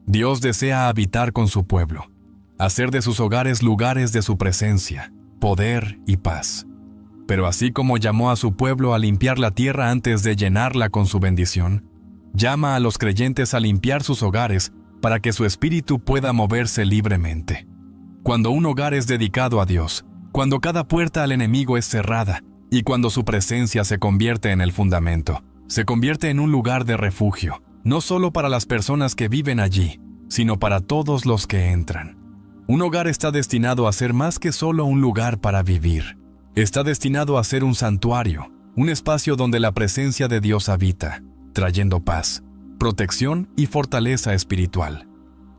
Dios desea habitar con su pueblo, hacer de sus hogares lugares de su presencia, poder y paz. Pero así como llamó a su pueblo a limpiar la tierra antes de llenarla con su bendición, llama a los creyentes a limpiar sus hogares para que su espíritu pueda moverse libremente. Cuando un hogar es dedicado a Dios, cuando cada puerta al enemigo es cerrada y cuando su presencia se convierte en el fundamento, se convierte en un lugar de refugio, no solo para las personas que viven allí, sino para todos los que entran. Un hogar está destinado a ser más que solo un lugar para vivir. Está destinado a ser un santuario, un espacio donde la presencia de Dios habita, trayendo paz, protección y fortaleza espiritual.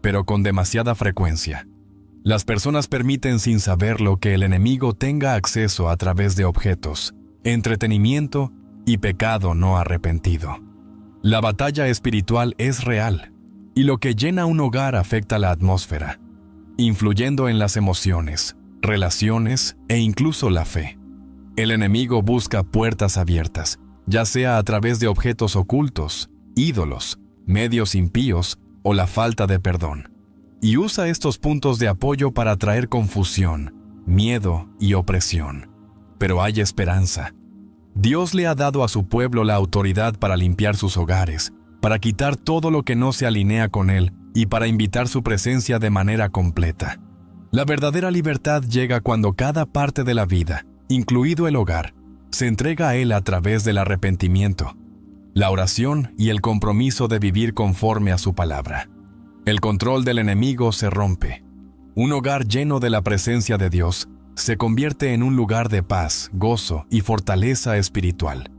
Pero con demasiada frecuencia, las personas permiten sin saberlo que el enemigo tenga acceso a través de objetos, entretenimiento y pecado no arrepentido. La batalla espiritual es real, y lo que llena un hogar afecta la atmósfera, influyendo en las emociones, relaciones e incluso la fe. El enemigo busca puertas abiertas, ya sea a través de objetos ocultos, ídolos, medios impíos o la falta de perdón. Y usa estos puntos de apoyo para traer confusión, miedo y opresión. Pero hay esperanza. Dios le ha dado a su pueblo la autoridad para limpiar sus hogares, para quitar todo lo que no se alinea con Él y para invitar su presencia de manera completa. La verdadera libertad llega cuando cada parte de la vida, incluido el hogar, se entrega a Él a través del arrepentimiento, la oración y el compromiso de vivir conforme a su palabra. El control del enemigo se rompe. Un hogar lleno de la presencia de Dios se convierte en un lugar de paz, gozo y fortaleza espiritual.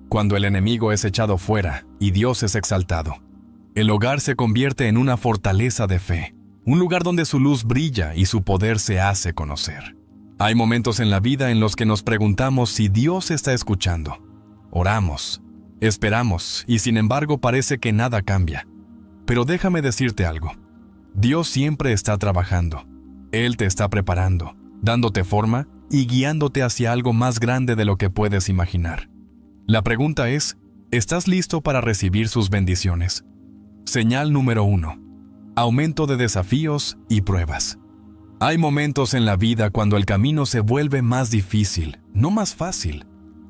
Cuando el enemigo es echado fuera y Dios es exaltado, el hogar se convierte en una fortaleza de fe, un lugar donde su luz brilla y su poder se hace conocer. Hay momentos en la vida en los que nos preguntamos si Dios está escuchando. Oramos, esperamos y sin embargo parece que nada cambia. Pero déjame decirte algo. Dios siempre está trabajando. Él te está preparando, dándote forma y guiándote hacia algo más grande de lo que puedes imaginar. La pregunta es, ¿estás listo para recibir sus bendiciones? Señal número 1. Aumento de desafíos y pruebas. Hay momentos en la vida cuando el camino se vuelve más difícil, no más fácil.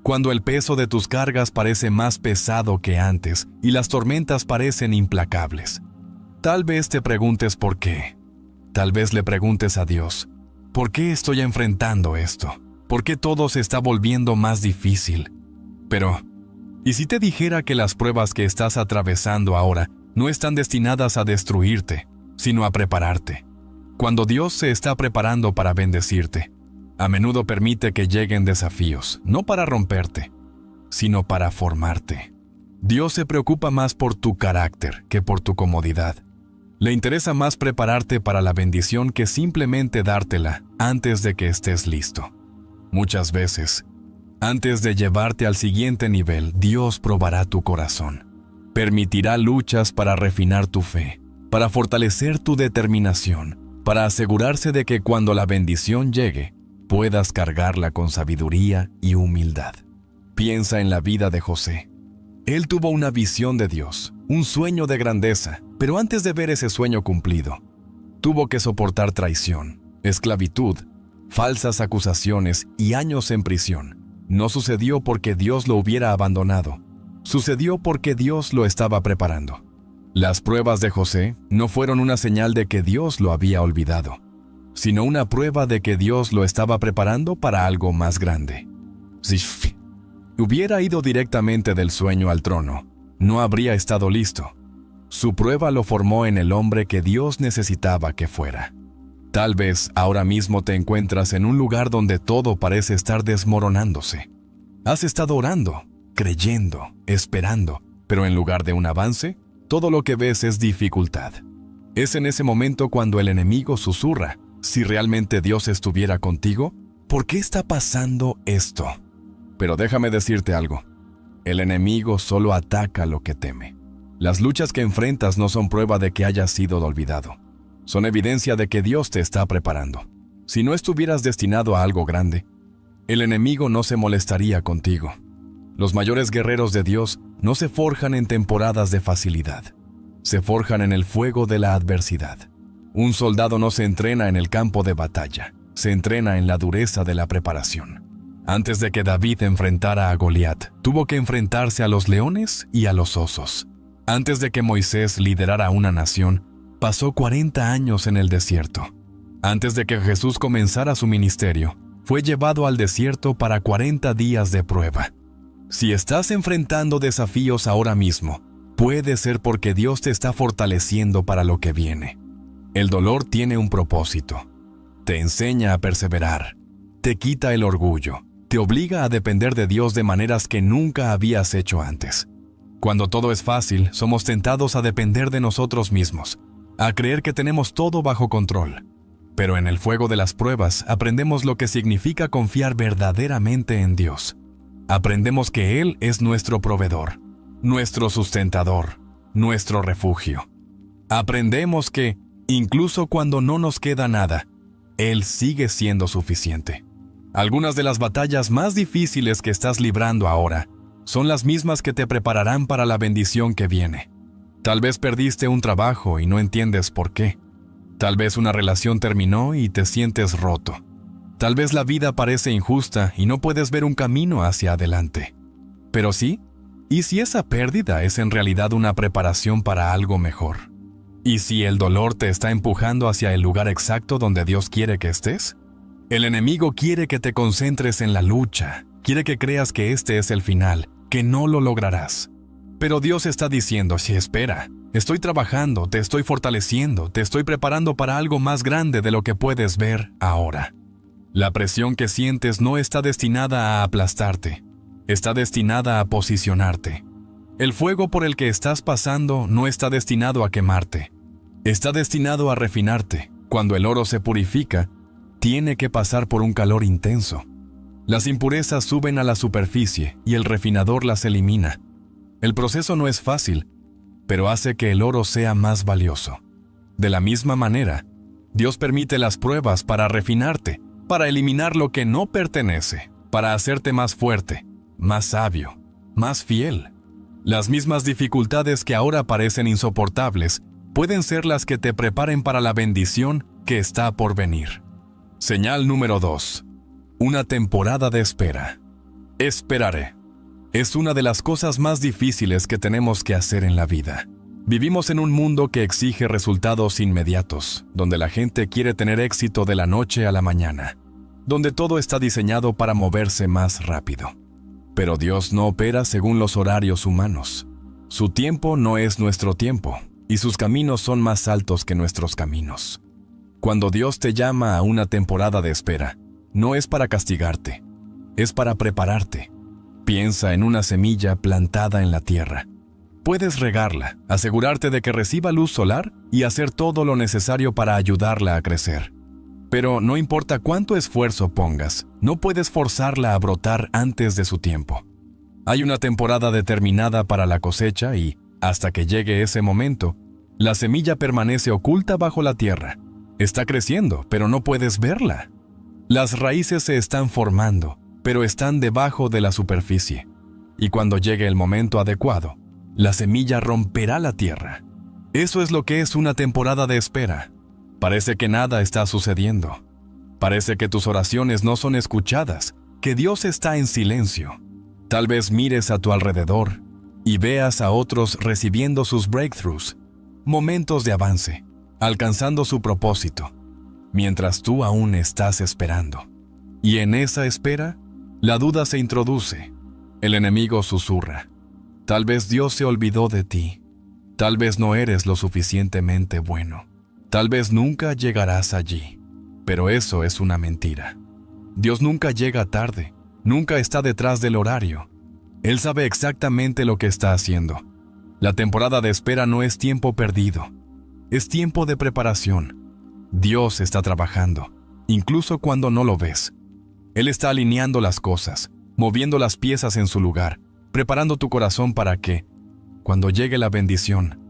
Cuando el peso de tus cargas parece más pesado que antes y las tormentas parecen implacables. Tal vez te preguntes por qué. Tal vez le preguntes a Dios, ¿por qué estoy enfrentando esto? ¿Por qué todo se está volviendo más difícil? Pero, ¿y si te dijera que las pruebas que estás atravesando ahora no están destinadas a destruirte, sino a prepararte? Cuando Dios se está preparando para bendecirte, a menudo permite que lleguen desafíos, no para romperte, sino para formarte. Dios se preocupa más por tu carácter que por tu comodidad. Le interesa más prepararte para la bendición que simplemente dártela antes de que estés listo. Muchas veces, antes de llevarte al siguiente nivel, Dios probará tu corazón. Permitirá luchas para refinar tu fe, para fortalecer tu determinación, para asegurarse de que cuando la bendición llegue, puedas cargarla con sabiduría y humildad. Piensa en la vida de José. Él tuvo una visión de Dios, un sueño de grandeza, pero antes de ver ese sueño cumplido, tuvo que soportar traición, esclavitud, falsas acusaciones y años en prisión. No sucedió porque Dios lo hubiera abandonado, sucedió porque Dios lo estaba preparando. Las pruebas de José no fueron una señal de que Dios lo había olvidado, sino una prueba de que Dios lo estaba preparando para algo más grande. Si hubiera ido directamente del sueño al trono, no habría estado listo. Su prueba lo formó en el hombre que Dios necesitaba que fuera. Tal vez ahora mismo te encuentras en un lugar donde todo parece estar desmoronándose. Has estado orando, creyendo, esperando, pero en lugar de un avance, todo lo que ves es dificultad. Es en ese momento cuando el enemigo susurra: si realmente Dios estuviera contigo, ¿por qué está pasando esto? Pero déjame decirte algo. El enemigo solo ataca lo que teme. Las luchas que enfrentas no son prueba de que hayas sido olvidado. Son evidencia de que Dios te está preparando. Si no estuvieras destinado a algo grande, el enemigo no se molestaría contigo. Los mayores guerreros de Dios no se forjan en temporadas de facilidad. Se forjan en el fuego de la adversidad. Un soldado no se entrena en el campo de batalla, se entrena en la dureza de la preparación. Antes de que David enfrentara a Goliat, tuvo que enfrentarse a los leones y a los osos. Antes de que Moisés liderara una nación, pasó 40 años en el desierto. Antes de que Jesús comenzara su ministerio, fue llevado al desierto para 40 días de prueba. Si estás enfrentando desafíos ahora mismo, puede ser porque Dios te está fortaleciendo para lo que viene. El dolor tiene un propósito. Te enseña a perseverar, te quita el orgullo, te obliga a depender de Dios de maneras que nunca habías hecho antes. Cuando todo es fácil, somos tentados a depender de nosotros mismos, a creer que tenemos todo bajo control. Pero en el fuego de las pruebas aprendemos lo que significa confiar verdaderamente en Dios. Aprendemos que Él es nuestro proveedor, nuestro sustentador, nuestro refugio. Aprendemos que, incluso cuando no nos queda nada, Él sigue siendo suficiente. Algunas de las batallas más difíciles que estás librando ahora son las mismas que te prepararán para la bendición que viene. Tal vez perdiste un trabajo y no entiendes por qué. Tal vez una relación terminó y te sientes roto. Tal vez la vida parece injusta y no puedes ver un camino hacia adelante. Pero sí, ¿y si esa pérdida es en realidad una preparación para algo mejor? ¿Y si el dolor te está empujando hacia el lugar exacto donde Dios quiere que estés? El enemigo quiere que te concentres en la lucha, quiere que creas que este es el final, que no lo lograrás. Pero Dios está diciendo: sí, espera, estoy trabajando, te estoy fortaleciendo, te estoy preparando para algo más grande de lo que puedes ver ahora. La presión que sientes no está destinada a aplastarte, está destinada a posicionarte. El fuego por el que estás pasando no está destinado a quemarte, está destinado a refinarte. Cuando el oro se purifica, tiene que pasar por un calor intenso. Las impurezas suben a la superficie y el refinador las elimina. El proceso no es fácil, pero hace que el oro sea más valioso. De la misma manera, Dios permite las pruebas para refinarte, para eliminar lo que no pertenece, para hacerte más fuerte, más sabio, más fiel. Las mismas dificultades que ahora parecen insoportables pueden ser las que te preparen para la bendición que está por venir. Señal número 2. Una temporada de espera. Esperaré. Es una de las cosas más difíciles que tenemos que hacer en la vida. Vivimos en un mundo que exige resultados inmediatos, donde la gente quiere tener éxito de la noche a la mañana, donde todo está diseñado para moverse más rápido. Pero Dios no opera según los horarios humanos. Su tiempo no es nuestro tiempo, y sus caminos son más altos que nuestros caminos. Cuando Dios te llama a una temporada de espera, no es para castigarte, es para prepararte. Piensa en una semilla plantada en la tierra. Puedes regarla, asegurarte de que reciba luz solar y hacer todo lo necesario para ayudarla a crecer. Pero no importa cuánto esfuerzo pongas, no puedes forzarla a brotar antes de su tiempo. Hay una temporada determinada para la cosecha y, hasta que llegue ese momento, la semilla permanece oculta bajo la tierra. Está creciendo, pero no puedes verla. Las raíces se están formando, pero están debajo de la superficie. Y cuando llegue el momento adecuado, la semilla romperá la tierra. Eso es lo que es una temporada de espera. Parece que nada está sucediendo. Parece que tus oraciones no son escuchadas, que Dios está en silencio. Tal vez mires a tu alrededor y veas a otros recibiendo sus breakthroughs, momentos de avance, alcanzando su propósito, mientras tú aún estás esperando. Y en esa espera, la duda se introduce. El enemigo susurra: tal vez Dios se olvidó de ti. Tal vez no eres lo suficientemente bueno. Tal vez nunca llegarás allí. Pero eso es una mentira. Dios nunca llega tarde, nunca está detrás del horario. Él sabe exactamente lo que está haciendo. La temporada de espera no es tiempo perdido, es tiempo de preparación. Dios está trabajando, incluso cuando no lo ves. Él está alineando las cosas, moviendo las piezas en su lugar, preparando tu corazón para que, cuando llegue la bendición,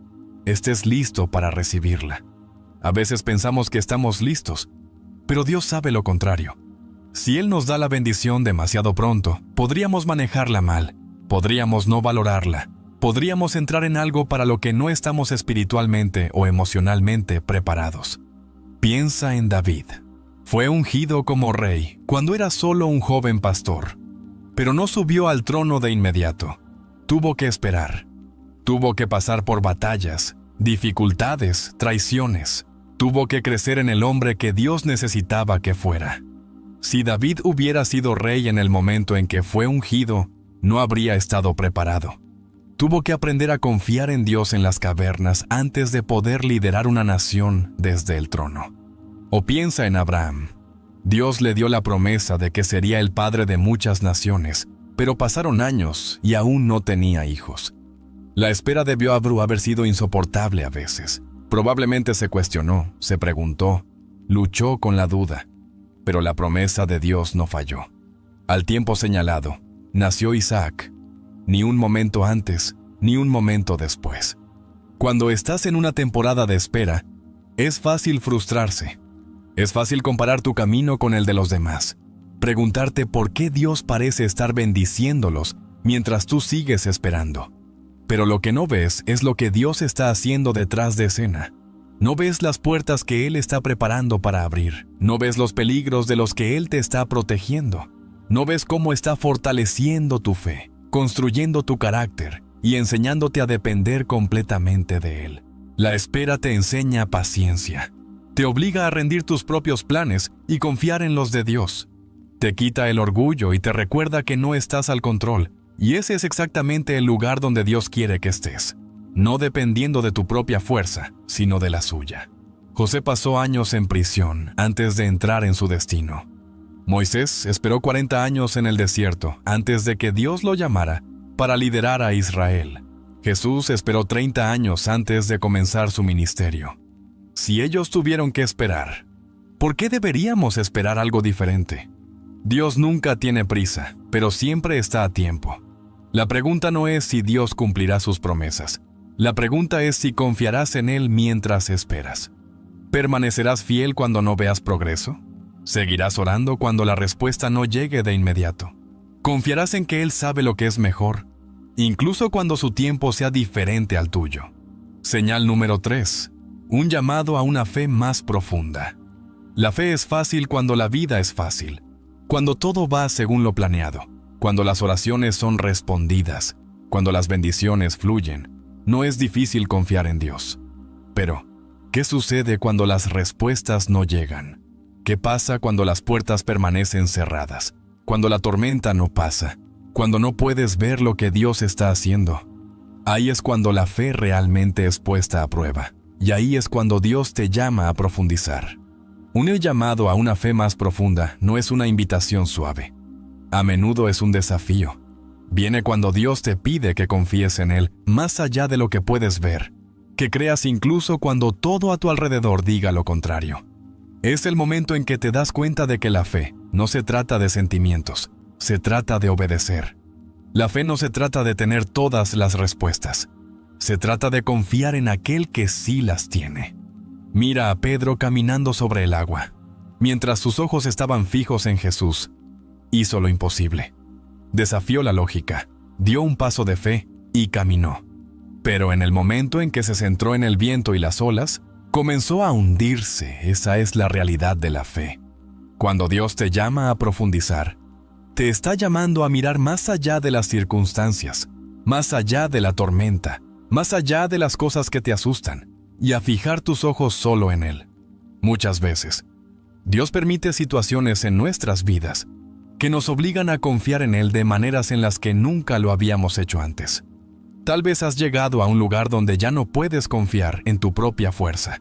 estés listo para recibirla. A veces pensamos que estamos listos, pero Dios sabe lo contrario. Si Él nos da la bendición demasiado pronto, podríamos manejarla mal, podríamos no valorarla, podríamos entrar en algo para lo que no estamos espiritualmente o emocionalmente preparados. Piensa en David. Fue ungido como rey cuando era solo un joven pastor, pero no subió al trono de inmediato. Tuvo que esperar. Tuvo que pasar por batallas, dificultades, traiciones. Tuvo que crecer en el hombre que Dios necesitaba que fuera. Si David hubiera sido rey en el momento en que fue ungido, no habría estado preparado. Tuvo que aprender a confiar en Dios en las cavernas antes de poder liderar una nación desde el trono. O piensa en Abraham. Dios le dio la promesa de que sería el padre de muchas naciones, pero pasaron años y aún no tenía hijos. La espera debió haber sido insoportable a veces. Probablemente se cuestionó, se preguntó, luchó con la duda, pero la promesa de Dios no falló. Al tiempo señalado, nació Isaac. Ni un momento antes, ni un momento después. Cuando estás en una temporada de espera, es fácil frustrarse. Es fácil comparar tu camino con el de los demás. Preguntarte por qué Dios parece estar bendiciéndolos mientras tú sigues esperando. Pero lo que no ves es lo que Dios está haciendo detrás de escena. No ves las puertas que Él está preparando para abrir. No ves los peligros de los que Él te está protegiendo. No ves cómo está fortaleciendo tu fe, construyendo tu carácter y enseñándote a depender completamente de Él. La espera te enseña paciencia. Te obliga a rendir tus propios planes y confiar en los de Dios. Te quita el orgullo y te recuerda que no estás al control, y ese es exactamente el lugar donde Dios quiere que estés, no dependiendo de tu propia fuerza, sino de la suya. José pasó años en prisión antes de entrar en su destino. Moisés esperó 40 años en el desierto antes de que Dios lo llamara para liderar a Israel. Jesús esperó 30 años antes de comenzar su ministerio. Si ellos tuvieron que esperar, ¿por qué deberíamos esperar algo diferente? Dios nunca tiene prisa, pero siempre está a tiempo. La pregunta no es si Dios cumplirá sus promesas. La pregunta es si confiarás en Él mientras esperas. ¿Permanecerás fiel cuando no veas progreso? ¿Seguirás orando cuando la respuesta no llegue de inmediato? ¿Confiarás en que Él sabe lo que es mejor, incluso cuando su tiempo sea diferente al tuyo? Señal número 3. Un llamado a una fe más profunda. La fe es fácil cuando la vida es fácil, cuando todo va según lo planeado, cuando las oraciones son respondidas, cuando las bendiciones fluyen. No es difícil confiar en Dios. Pero, ¿qué sucede cuando las respuestas no llegan? ¿Qué pasa cuando las puertas permanecen cerradas? Cuando la tormenta no pasa, cuando no puedes ver lo que Dios está haciendo. Ahí es cuando la fe realmente es puesta a prueba, y ahí es cuando Dios te llama a profundizar. Un llamado a una fe más profunda no es una invitación suave. A menudo es un desafío. Viene cuando Dios te pide que confíes en Él más allá de lo que puedes ver, que creas incluso cuando todo a tu alrededor diga lo contrario. Es el momento en que te das cuenta de que la fe no se trata de sentimientos, se trata de obedecer. La fe no se trata de tener todas las respuestas, se trata de confiar en aquel que sí las tiene. Mira a Pedro caminando sobre el agua. Mientras sus ojos estaban fijos en Jesús, hizo lo imposible. Desafió la lógica, dio un paso de fe y caminó. Pero en el momento en que se centró en el viento y las olas, comenzó a hundirse. Esa es la realidad de la fe. Cuando Dios te llama a profundizar, te está llamando a mirar más allá de las circunstancias, más allá de la tormenta, más allá de las cosas que te asustan, y a fijar tus ojos solo en Él. Muchas veces, Dios permite situaciones en nuestras vidas que nos obligan a confiar en Él de maneras en las que nunca lo habíamos hecho antes. Tal vez has llegado a un lugar donde ya no puedes confiar en tu propia fuerza.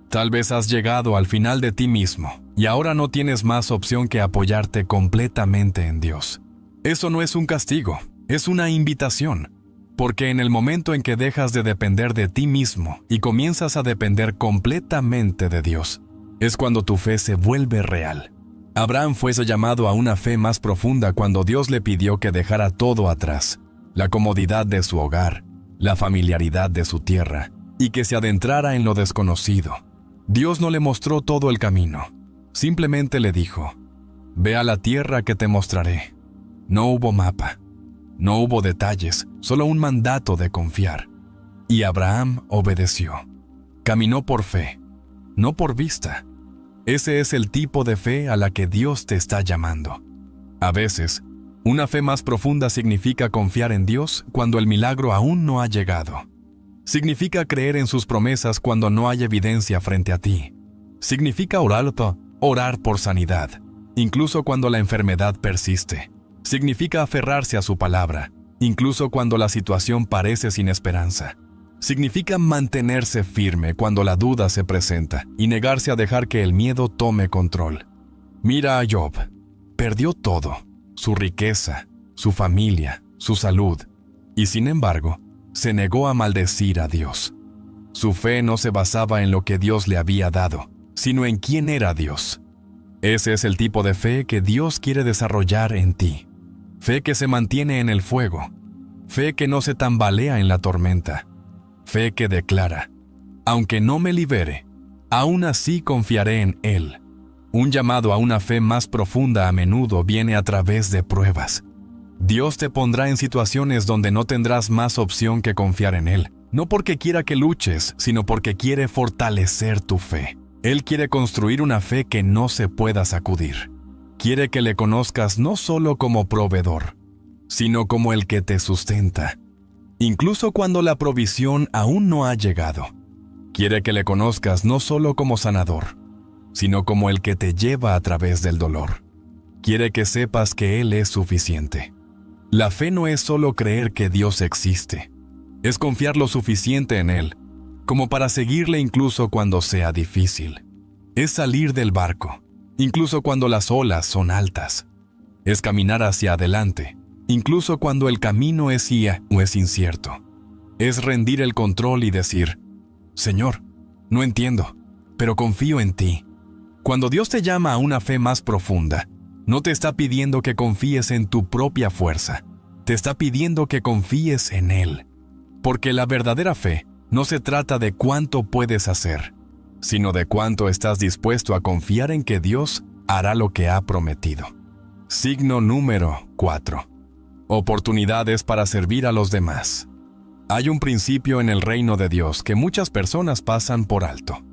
Tal vez has llegado al final de ti mismo y ahora no tienes más opción que apoyarte completamente en Dios. Eso no es un castigo, es una invitación, porque en el momento en que dejas de depender de ti mismo y comienzas a depender completamente de Dios, es cuando tu fe se vuelve real. Abraham fue llamado a una fe más profunda cuando Dios le pidió que dejara todo atrás, la comodidad de su hogar, la familiaridad de su tierra, y que se adentrara en lo desconocido. Dios no le mostró todo el camino, simplemente le dijo: «Ve a la tierra que te mostraré». No hubo mapa, no hubo detalles, solo un mandato de confiar. Y Abraham obedeció. Caminó por fe, no por vista. Ese es el tipo de fe a la que Dios te está llamando. A veces, una fe más profunda significa confiar en Dios cuando el milagro aún no ha llegado. Significa creer en sus promesas cuando no hay evidencia frente a ti. Significa orar por sanidad, incluso cuando la enfermedad persiste. Significa aferrarse a su palabra, incluso cuando la situación parece sin esperanza. Significa mantenerse firme cuando la duda se presenta y negarse a dejar que el miedo tome control. Mira a Job. Perdió todo, su riqueza, su familia, su salud, y sin embargo, se negó a maldecir a Dios. Su fe no se basaba en lo que Dios le había dado, sino en quién era Dios. Ese es el tipo de fe que Dios quiere desarrollar en ti. Fe que se mantiene en el fuego. Fe que no se tambalea en la tormenta. Fe que declara: aunque no me libere, aún así confiaré en Él. Un llamado a una fe más profunda a menudo viene a través de pruebas. Dios te pondrá en situaciones donde no tendrás más opción que confiar en Él, no porque quiera que luches, sino porque quiere fortalecer tu fe. Él quiere construir una fe que no se pueda sacudir. Quiere que le conozcas no solo como proveedor, sino como el que te sustenta, incluso cuando la provisión aún no ha llegado. Quiere que le conozcas no solo como sanador, sino como el que te lleva a través del dolor. Quiere que sepas que Él es suficiente. La fe no es solo creer que Dios existe, es confiar lo suficiente en Él, como para seguirle incluso cuando sea difícil. Es salir del barco, incluso cuando las olas son altas. Es caminar hacia adelante, incluso cuando el camino es guía o es incierto. Es rendir el control y decir: Señor, no entiendo, pero confío en ti. Cuando Dios te llama a una fe más profunda, no te está pidiendo que confíes en tu propia fuerza, te está pidiendo que confíes en Él. Porque la verdadera fe no se trata de cuánto puedes hacer, sino de cuánto estás dispuesto a confiar en que Dios hará lo que ha prometido. Signo número 4. Oportunidades para servir a los demás. Hay un principio en el reino de Dios que muchas personas pasan por alto.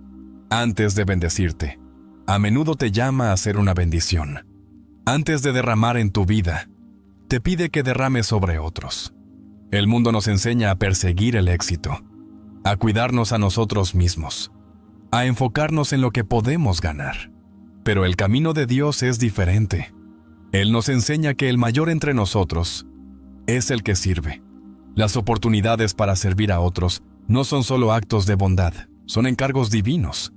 Antes de bendecirte, a menudo te llama a ser una bendición. Antes de derramar en tu vida, te pide que derrames sobre otros. El mundo nos enseña a perseguir el éxito, a cuidarnos a nosotros mismos, a enfocarnos en lo que podemos ganar. Pero el camino de Dios es diferente. Él nos enseña que el mayor entre nosotros es el que sirve. Las oportunidades para servir a otros no son solo actos de bondad, son encargos divinos.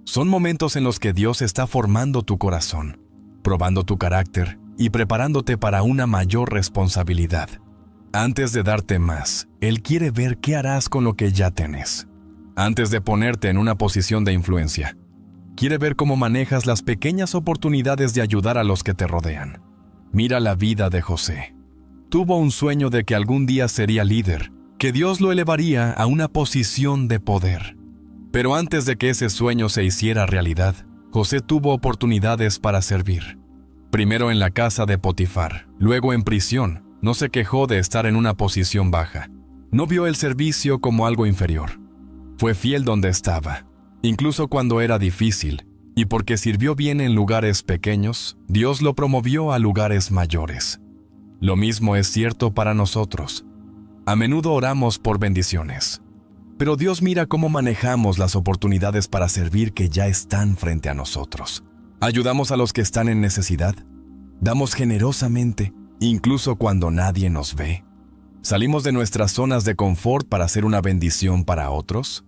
Son momentos en los que Dios está formando tu corazón, probando tu carácter y preparándote para una mayor responsabilidad. Antes de darte más, Él quiere ver qué harás con lo que ya tenés. Antes de ponerte en una posición de influencia, quiere ver cómo manejas las pequeñas oportunidades de ayudar a los que te rodean. Mira la vida de José. Tuvo un sueño de que algún día sería líder, que Dios lo elevaría a una posición de poder. Pero antes de que ese sueño se hiciera realidad, José tuvo oportunidades para servir. Primero en la casa de Potifar, luego en prisión. No se quejó de estar en una posición baja. No vio el servicio como algo inferior. Fue fiel donde estaba, incluso cuando era difícil, y porque sirvió bien en lugares pequeños, Dios lo promovió a lugares mayores. Lo mismo es cierto para nosotros. A menudo oramos por bendiciones, pero Dios mira cómo manejamos las oportunidades para servir que ya están frente a nosotros. Ayudamos a los que están en necesidad. Damos generosamente, incluso cuando nadie nos ve. ¿Salimos de nuestras zonas de confort para ser una bendición para otros?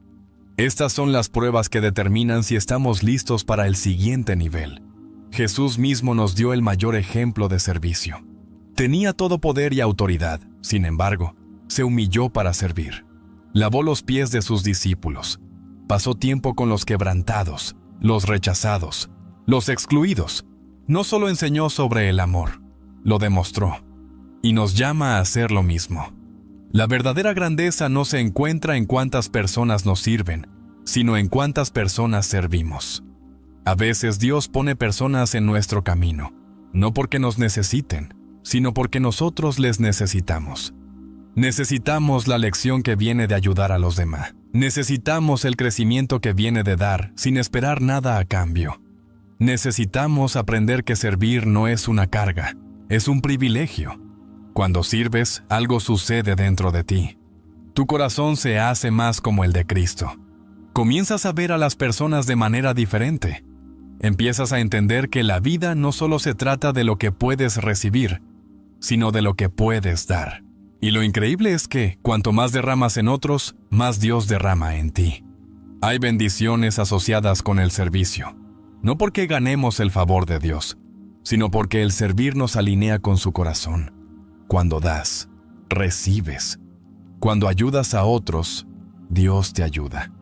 Estas son las pruebas que determinan si estamos listos para el siguiente nivel. Jesús mismo nos dio el mayor ejemplo de servicio. Tenía todo poder y autoridad, sin embargo, se humilló para servir. Lavó los pies de sus discípulos. Pasó tiempo con los quebrantados, los rechazados, los excluidos. No solo enseñó sobre el amor, lo demostró. Y nos llama a hacer lo mismo. La verdadera grandeza no se encuentra en cuántas personas nos sirven, sino en cuántas personas servimos. A veces Dios pone personas en nuestro camino, no porque nos necesiten, sino porque nosotros les necesitamos. Necesitamos la lección que viene de ayudar a los demás. Necesitamos el crecimiento que viene de dar sin esperar nada a cambio. Necesitamos aprender que servir no es una carga, es un privilegio. Cuando sirves, algo sucede dentro de ti. Tu corazón se hace más como el de Cristo. Comienzas a ver a las personas de manera diferente. Empiezas a entender que la vida no solo se trata de lo que puedes recibir, sino de lo que puedes dar. Y lo increíble es que, cuanto más derramas en otros, más Dios derrama en ti. Hay bendiciones asociadas con el servicio, no porque ganemos el favor de Dios, sino porque el servir nos alinea con su corazón. Cuando das, recibes. Cuando ayudas a otros, Dios te ayuda.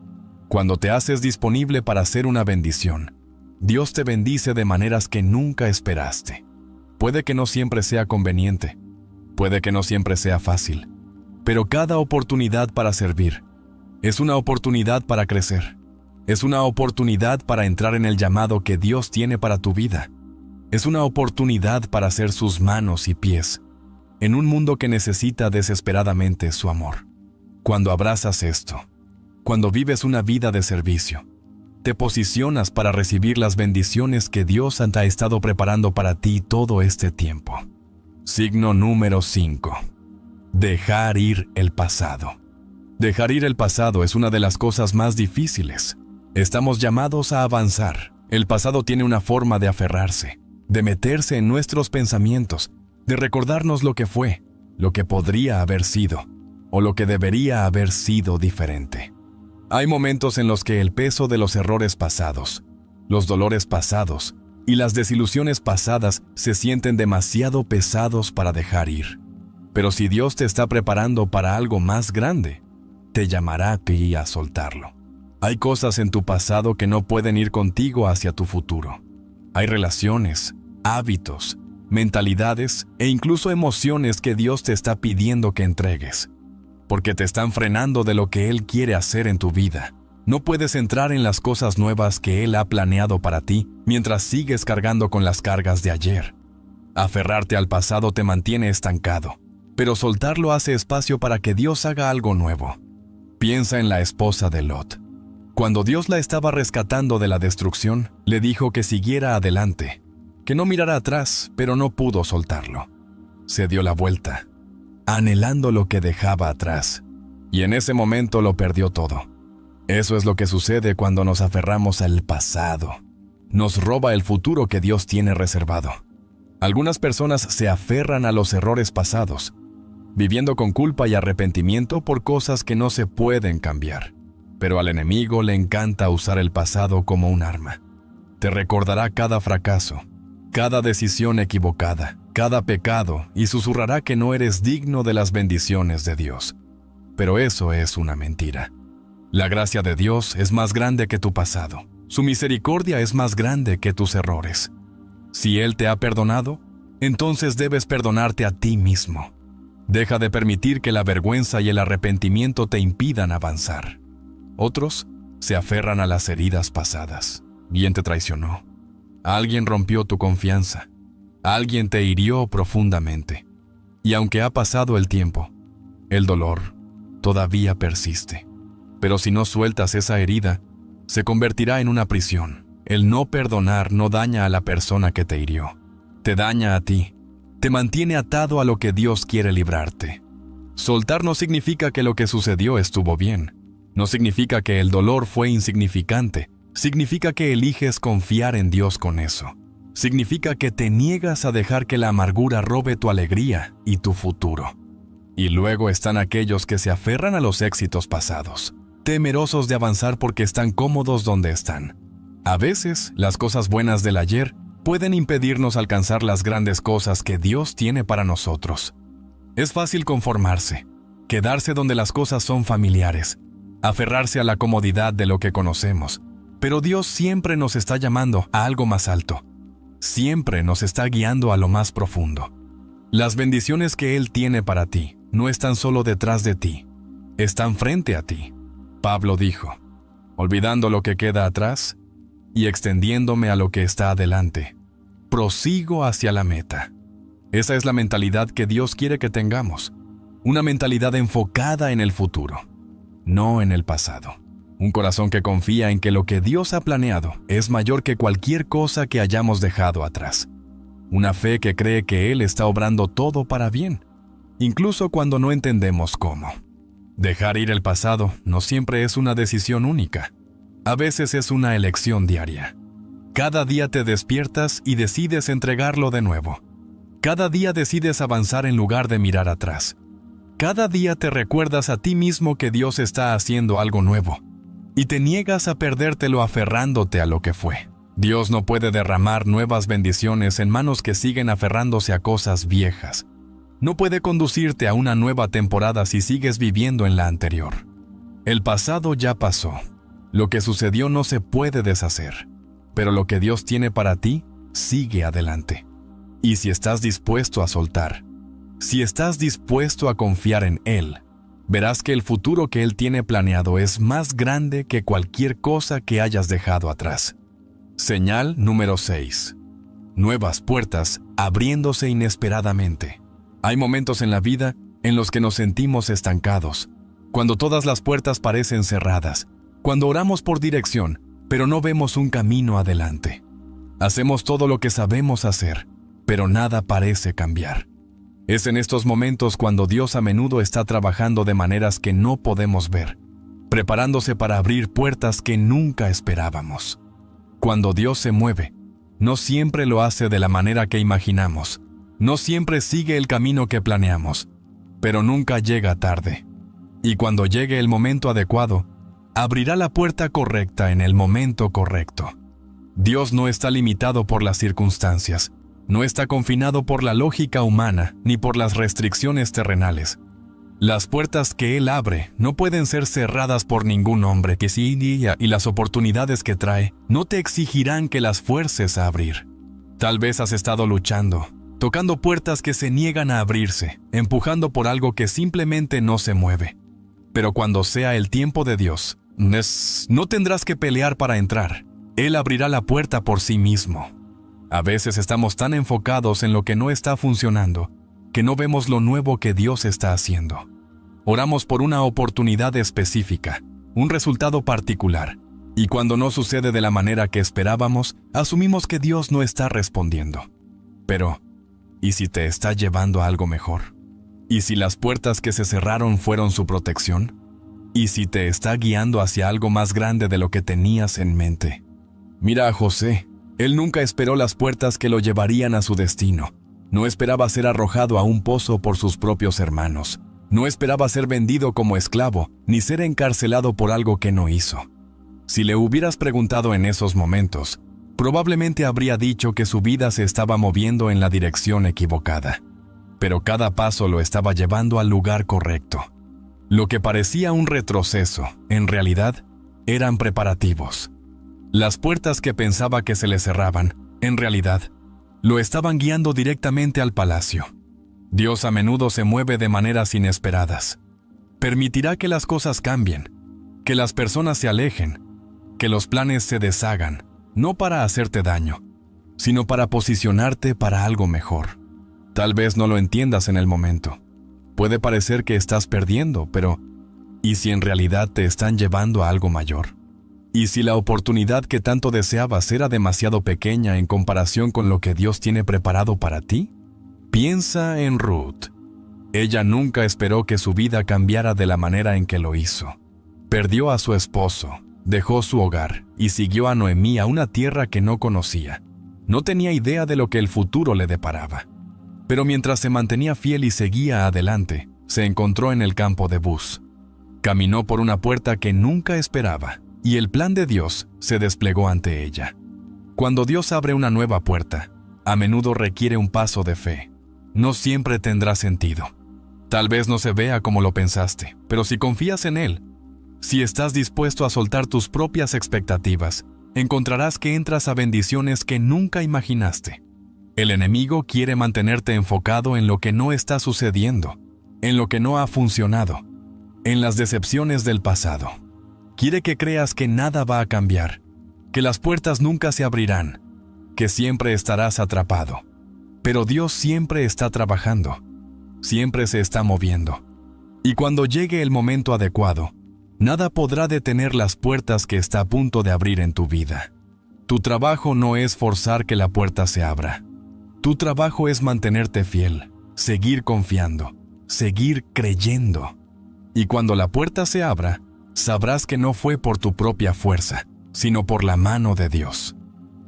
Cuando te haces disponible para hacer una bendición, Dios te bendice de maneras que nunca esperaste. Puede que no siempre sea conveniente, puede que no siempre sea fácil, pero cada oportunidad para servir es una oportunidad para crecer. Es una oportunidad para entrar en el llamado que Dios tiene para tu vida. Es una oportunidad para ser sus manos y pies en un mundo que necesita desesperadamente su amor. Cuando abrazas esto, cuando vives una vida de servicio, te posicionas para recibir las bendiciones que Dios ha estado preparando para ti todo este tiempo. Signo número 5. Dejar ir el pasado. Dejar ir el pasado es una de las cosas más difíciles. Estamos llamados a avanzar. El pasado tiene una forma de aferrarse, de meterse en nuestros pensamientos, de recordarnos lo que fue, lo que podría haber sido, o lo que debería haber sido diferente. Hay momentos en los que el peso de los errores pasados, los dolores pasados y las desilusiones pasadas se sienten demasiado pesados para dejar ir. Pero si Dios te está preparando para algo más grande, te llamará a ti a soltarlo. Hay cosas en tu pasado que no pueden ir contigo hacia tu futuro. Hay relaciones, hábitos, mentalidades e incluso emociones que Dios te está pidiendo que entregues, porque te están frenando de lo que Él quiere hacer en tu vida. No puedes entrar en las cosas nuevas que Él ha planeado para ti mientras sigues cargando con las cargas de ayer. Aferrarte al pasado te mantiene estancado, pero soltarlo hace espacio para que Dios haga algo nuevo. Piensa en la esposa de Lot. Cuando Dios la estaba rescatando de la destrucción, le dijo que siguiera adelante, que no mirara atrás, pero no pudo soltarlo. Se dio la vuelta, anhelando lo que dejaba atrás, y en ese momento lo perdió todo. Eso es lo que sucede cuando nos aferramos al pasado. Nos roba el futuro que Dios tiene reservado. Algunas personas se aferran a los errores pasados, viviendo con culpa y arrepentimiento por cosas que no se pueden cambiar. Pero al enemigo le encanta usar el pasado como un arma. Te recordará cada fracaso, cada decisión equivocada, cada pecado y susurrará que no eres digno de las bendiciones de Dios. Pero eso es una mentira. La gracia de Dios es más grande que tu pasado. Su misericordia es más grande que tus errores. Si Él te ha perdonado, entonces debes perdonarte a ti mismo. Deja de permitir que la vergüenza y el arrepentimiento te impidan avanzar. Otros se aferran a las heridas pasadas. ¿Quién te traicionó? Alguien rompió tu confianza. Alguien te hirió profundamente. Y aunque ha pasado el tiempo, el dolor todavía persiste. Pero si no sueltas esa herida, se convertirá en una prisión. El no perdonar no daña a la persona que te hirió. Te daña a ti. Te mantiene atado a lo que Dios quiere librarte. Soltar no significa que lo que sucedió estuvo bien. No significa que el dolor fue insignificante. Significa que eliges confiar en Dios con eso. Significa que te niegas a dejar que la amargura robe tu alegría y tu futuro. Y luego están aquellos que se aferran a los éxitos pasados. temerosos de avanzar porque están cómodos donde están. A veces, las cosas buenas del ayer pueden impedirnos alcanzar las grandes cosas que Dios tiene para nosotros. Es fácil conformarse, quedarse donde las cosas son familiares, aferrarse a la comodidad de lo que conocemos, pero Dios siempre nos está llamando a algo más alto. Siempre nos está guiando a lo más profundo. Las bendiciones que Él tiene para ti no están solo detrás de ti, están frente a ti. Pablo dijo, olvidando lo que queda atrás y extendiéndome a lo que está adelante, prosigo hacia la meta. Esa es la mentalidad que Dios quiere que tengamos, una mentalidad enfocada en el futuro, no en el pasado. Un corazón que confía en que lo que Dios ha planeado es mayor que cualquier cosa que hayamos dejado atrás. Una fe que cree que Él está obrando todo para bien, incluso cuando no entendemos cómo. Dejar ir el pasado no siempre es una decisión única. A veces es una elección diaria. Cada día te despiertas y decides entregarlo de nuevo. Cada día decides avanzar en lugar de mirar atrás. Cada día te recuerdas a ti mismo que Dios está haciendo algo nuevo y te niegas a perdértelo aferrándote a lo que fue. Dios no puede derramar nuevas bendiciones en manos que siguen aferrándose a cosas viejas. No puede conducirte a una nueva temporada si sigues viviendo en la anterior. El pasado ya pasó. Lo que sucedió no se puede deshacer, pero lo que Dios tiene para ti sigue adelante. Y si estás dispuesto a soltar, si estás dispuesto a confiar en Él, verás que el futuro que Él tiene planeado es más grande que cualquier cosa que hayas dejado atrás. Señal número 6. Nuevas puertas abriéndose inesperadamente. Hay momentos en la vida en los que nos sentimos estancados, cuando todas las puertas parecen cerradas, cuando oramos por dirección, pero no vemos un camino adelante. Hacemos todo lo que sabemos hacer, pero nada parece cambiar. Es en estos momentos cuando Dios a menudo está trabajando de maneras que no podemos ver, preparándose para abrir puertas que nunca esperábamos. Cuando Dios se mueve, no siempre lo hace de la manera que imaginamos, no siempre sigue el camino que planeamos, pero nunca llega tarde. Y cuando llegue el momento adecuado, abrirá la puerta correcta en el momento correcto. Dios no está limitado por las circunstancias, no está confinado por la lógica humana ni por las restricciones terrenales. Las puertas que Él abre no pueden ser cerradas por ningún hombre que sí y las oportunidades que trae no te exigirán que las fuerces a abrir. Tal vez has estado luchando, tocando puertas que se niegan a abrirse, empujando por algo que simplemente no se mueve. Pero cuando sea el tiempo de Dios, no tendrás que pelear para entrar. Él abrirá la puerta por sí mismo. A veces estamos tan enfocados en lo que no está funcionando que no vemos lo nuevo que Dios está haciendo. Oramos por una oportunidad específica, un resultado particular, y cuando no sucede de la manera que esperábamos, asumimos que Dios no está respondiendo. Pero, ¿y si te está llevando a algo mejor? ¿Y si las puertas que se cerraron fueron su protección? ¿Y si te está guiando hacia algo más grande de lo que tenías en mente? Mira a José. Él nunca esperó las puertas que lo llevarían a su destino. No esperaba ser arrojado a un pozo por sus propios hermanos. No esperaba ser vendido como esclavo, ni ser encarcelado por algo que no hizo. Si le hubieras preguntado en esos momentos, probablemente habría dicho que su vida se estaba moviendo en la dirección equivocada. Pero cada paso lo estaba llevando al lugar correcto. Lo que parecía un retroceso, en realidad, eran preparativos. Las puertas que pensaba que se le cerraban, en realidad, lo estaban guiando directamente al palacio. Dios a menudo se mueve de maneras inesperadas. Permitirá que las cosas cambien, que las personas se alejen, que los planes se deshagan, no para hacerte daño, sino para posicionarte para algo mejor. Tal vez no lo entiendas en el momento. Puede parecer que estás perdiendo, pero ¿y si en realidad te están llevando a algo mayor? ¿Y si la oportunidad que tanto deseabas era demasiado pequeña en comparación con lo que Dios tiene preparado para ti? Piensa en Ruth. Ella nunca esperó que su vida cambiara de la manera en que lo hizo. Perdió a su esposo, dejó su hogar y siguió a Noemí a una tierra que no conocía. No tenía idea de lo que el futuro le deparaba. Pero mientras se mantenía fiel y seguía adelante, se encontró en el campo de Buz. Caminó por una puerta que nunca esperaba, y el plan de Dios se desplegó ante ella. Cuando Dios abre una nueva puerta, a menudo requiere un paso de fe. No siempre tendrá sentido. Tal vez no se vea como lo pensaste, pero si confías en Él, si estás dispuesto a soltar tus propias expectativas, encontrarás que entras a bendiciones que nunca imaginaste. El enemigo quiere mantenerte enfocado en lo que no está sucediendo, en lo que no ha funcionado, en las decepciones del pasado. Quiere que creas que nada va a cambiar, que las puertas nunca se abrirán, que siempre estarás atrapado. Pero Dios siempre está trabajando, siempre se está moviendo. Y cuando llegue el momento adecuado, nada podrá detener las puertas que está a punto de abrir en tu vida. Tu trabajo no es forzar que la puerta se abra. Tu trabajo es mantenerte fiel, seguir confiando, seguir creyendo. Y cuando la puerta se abra, sabrás que no fue por tu propia fuerza, sino por la mano de Dios.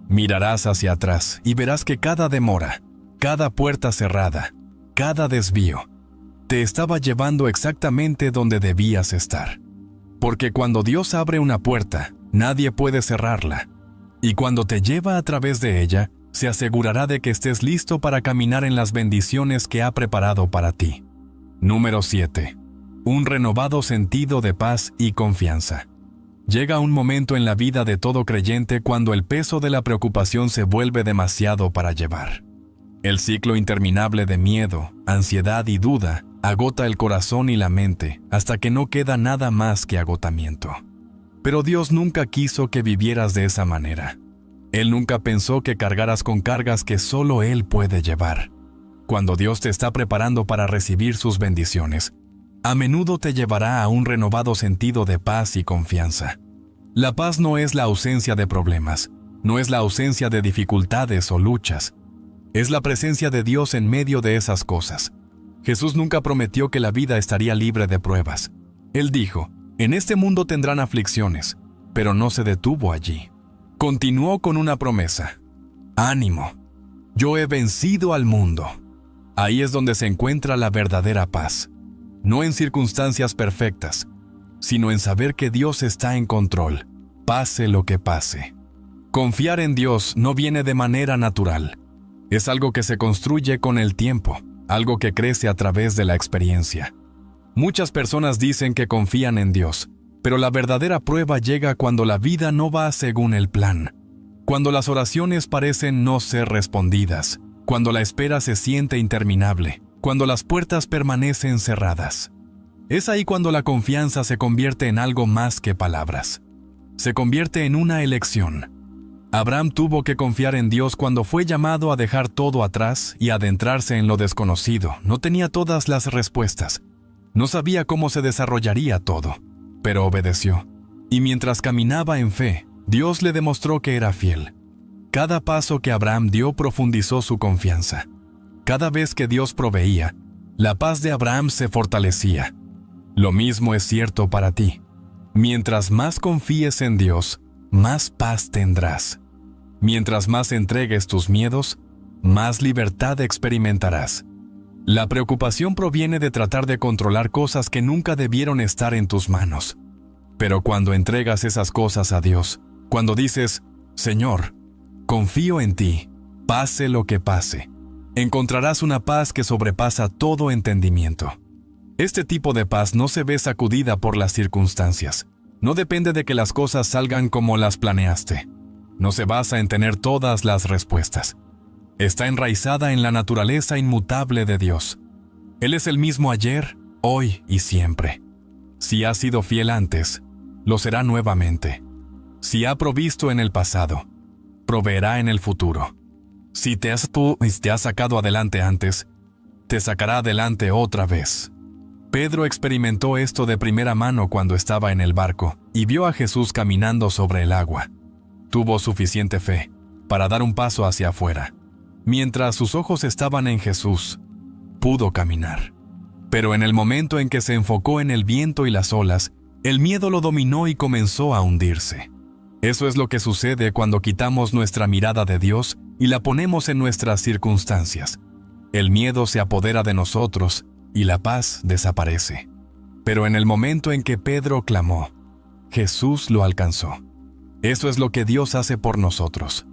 Mirarás hacia atrás y verás que cada demora, cada puerta cerrada, cada desvío, te estaba llevando exactamente donde debías estar. Porque cuando Dios abre una puerta, nadie puede cerrarla. Y cuando te lleva a través de ella, se asegurará de que estés listo para caminar en las bendiciones que ha preparado para ti. Número 7. Un renovado sentido de paz y confianza. Llega un momento en la vida de todo creyente cuando el peso de la preocupación se vuelve demasiado para llevar. El ciclo interminable de miedo, ansiedad y duda agota el corazón y la mente hasta que no queda nada más que agotamiento. Pero Dios nunca quiso que vivieras de esa manera. Él nunca pensó que cargaras con cargas que solo Él puede llevar. Cuando Dios te está preparando para recibir sus bendiciones, a menudo te llevará a un renovado sentido de paz y confianza. La paz no es la ausencia de problemas, no es la ausencia de dificultades o luchas. Es la presencia de Dios en medio de esas cosas. Jesús nunca prometió que la vida estaría libre de pruebas. Él dijo, en este mundo tendrán aflicciones, pero no se detuvo allí. Continuó con una promesa. Ánimo, yo he vencido al mundo. Ahí es donde se encuentra la verdadera paz. No en circunstancias perfectas, sino en saber que Dios está en control, pase lo que pase. Confiar en Dios no viene de manera natural. Es algo que se construye con el tiempo, algo que crece a través de la experiencia. Muchas personas dicen que confían en Dios, pero la verdadera prueba llega cuando la vida no va según el plan, cuando las oraciones parecen no ser respondidas, cuando la espera se siente interminable, cuando las puertas permanecen cerradas. Es ahí cuando la confianza se convierte en algo más que palabras. Se convierte en una elección. Abraham tuvo que confiar en Dios cuando fue llamado a dejar todo atrás y adentrarse en lo desconocido. No tenía todas las respuestas. No sabía cómo se desarrollaría todo, pero obedeció. Y mientras caminaba en fe, Dios le demostró que era fiel. Cada paso que Abraham dio profundizó su confianza. Cada vez que Dios proveía, la paz de Abraham se fortalecía. Lo mismo es cierto para ti. Mientras más confíes en Dios, más paz tendrás. Mientras más entregues tus miedos, más libertad experimentarás. La preocupación proviene de tratar de controlar cosas que nunca debieron estar en tus manos. Pero cuando entregas esas cosas a Dios, cuando dices, Señor, confío en ti, pase lo que pase, encontrarás una paz que sobrepasa todo entendimiento. Este tipo de paz no se ve sacudida por las circunstancias. No depende de que las cosas salgan como las planeaste. No se basa en tener todas las respuestas. Está enraizada en la naturaleza inmutable de Dios. Él es el mismo ayer, hoy y siempre. Si ha sido fiel antes, lo será nuevamente. Si ha provisto en el pasado, proveerá en el futuro. Si te has sacado adelante antes, te sacará adelante otra vez. Pedro experimentó esto de primera mano cuando estaba en el barco y vio a Jesús caminando sobre el agua. Tuvo suficiente fe para dar un paso hacia afuera. Mientras sus ojos estaban en Jesús, pudo caminar. Pero en el momento en que se enfocó en el viento y las olas, el miedo lo dominó y comenzó a hundirse. Eso es lo que sucede cuando quitamos nuestra mirada de Dios y la ponemos en nuestras circunstancias. El miedo se apodera de nosotros y la paz desaparece. Pero en el momento en que Pedro clamó, Jesús lo alcanzó. Eso es lo que Dios hace por nosotros.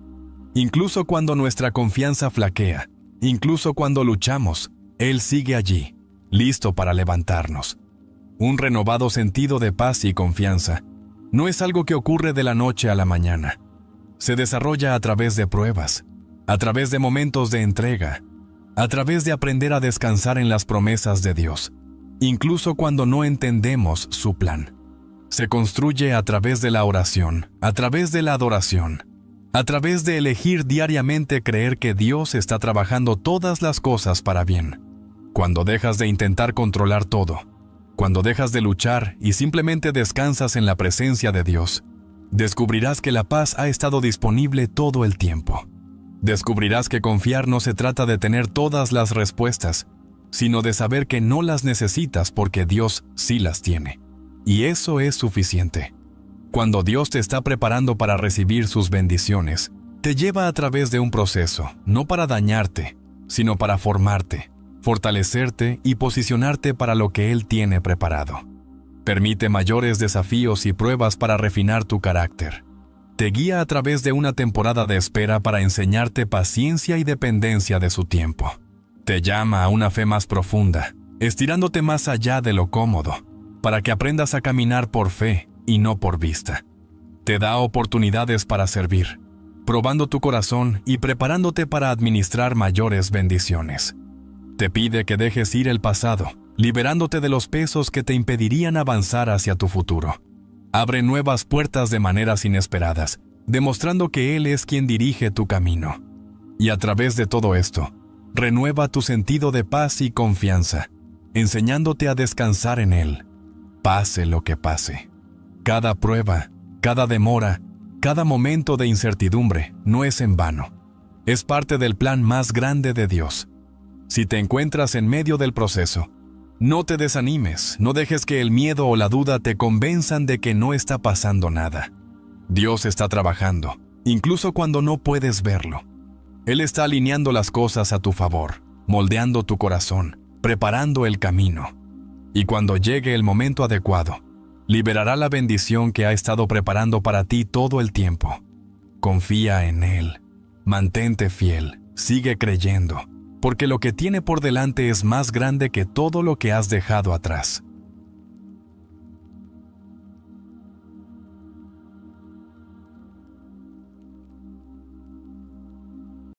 Incluso cuando nuestra confianza flaquea, incluso cuando luchamos, Él sigue allí, listo para levantarnos. Un renovado sentido de paz y confianza no es algo que ocurre de la noche a la mañana. Se desarrolla a través de pruebas, a través de momentos de entrega, a través de aprender a descansar en las promesas de Dios, incluso cuando no entendemos su plan. Se construye a través de la oración, a través de la adoración, a través de elegir diariamente creer que Dios está trabajando todas las cosas para bien. Cuando dejas de intentar controlar todo, cuando dejas de luchar y simplemente descansas en la presencia de Dios, descubrirás que la paz ha estado disponible todo el tiempo. Descubrirás que confiar no se trata de tener todas las respuestas, sino de saber que no las necesitas porque Dios sí las tiene. Y eso es suficiente. Cuando Dios te está preparando para recibir sus bendiciones, te lleva a través de un proceso, no para dañarte, sino para formarte, fortalecerte y posicionarte para lo que Él tiene preparado. Permite mayores desafíos y pruebas para refinar tu carácter. Te guía a través de una temporada de espera para enseñarte paciencia y dependencia de su tiempo. Te llama a una fe más profunda, estirándote más allá de lo cómodo, para que aprendas a caminar por fe y no por vista. Te da oportunidades para servir, probando tu corazón y preparándote para administrar mayores bendiciones. Te pide que dejes ir el pasado, liberándote de los pesos que te impedirían avanzar hacia tu futuro. Abre nuevas puertas de maneras inesperadas, demostrando que Él es quien dirige tu camino. Y a través de todo esto, renueva tu sentido de paz y confianza, enseñándote a descansar en Él, pase lo que pase. Cada prueba, cada demora, cada momento de incertidumbre no es en vano. Es parte del plan más grande de Dios. Si te encuentras en medio del proceso, no te desanimes, no dejes que el miedo o la duda te convenzan de que no está pasando nada. Dios está trabajando, incluso cuando no puedes verlo. Él está alineando las cosas a tu favor, moldeando tu corazón, preparando el camino. Y cuando llegue el momento adecuado, liberará la bendición que ha estado preparando para ti todo el tiempo. Confía en Él, mantente fiel, sigue creyendo, porque lo que tiene por delante es más grande que todo lo que has dejado atrás.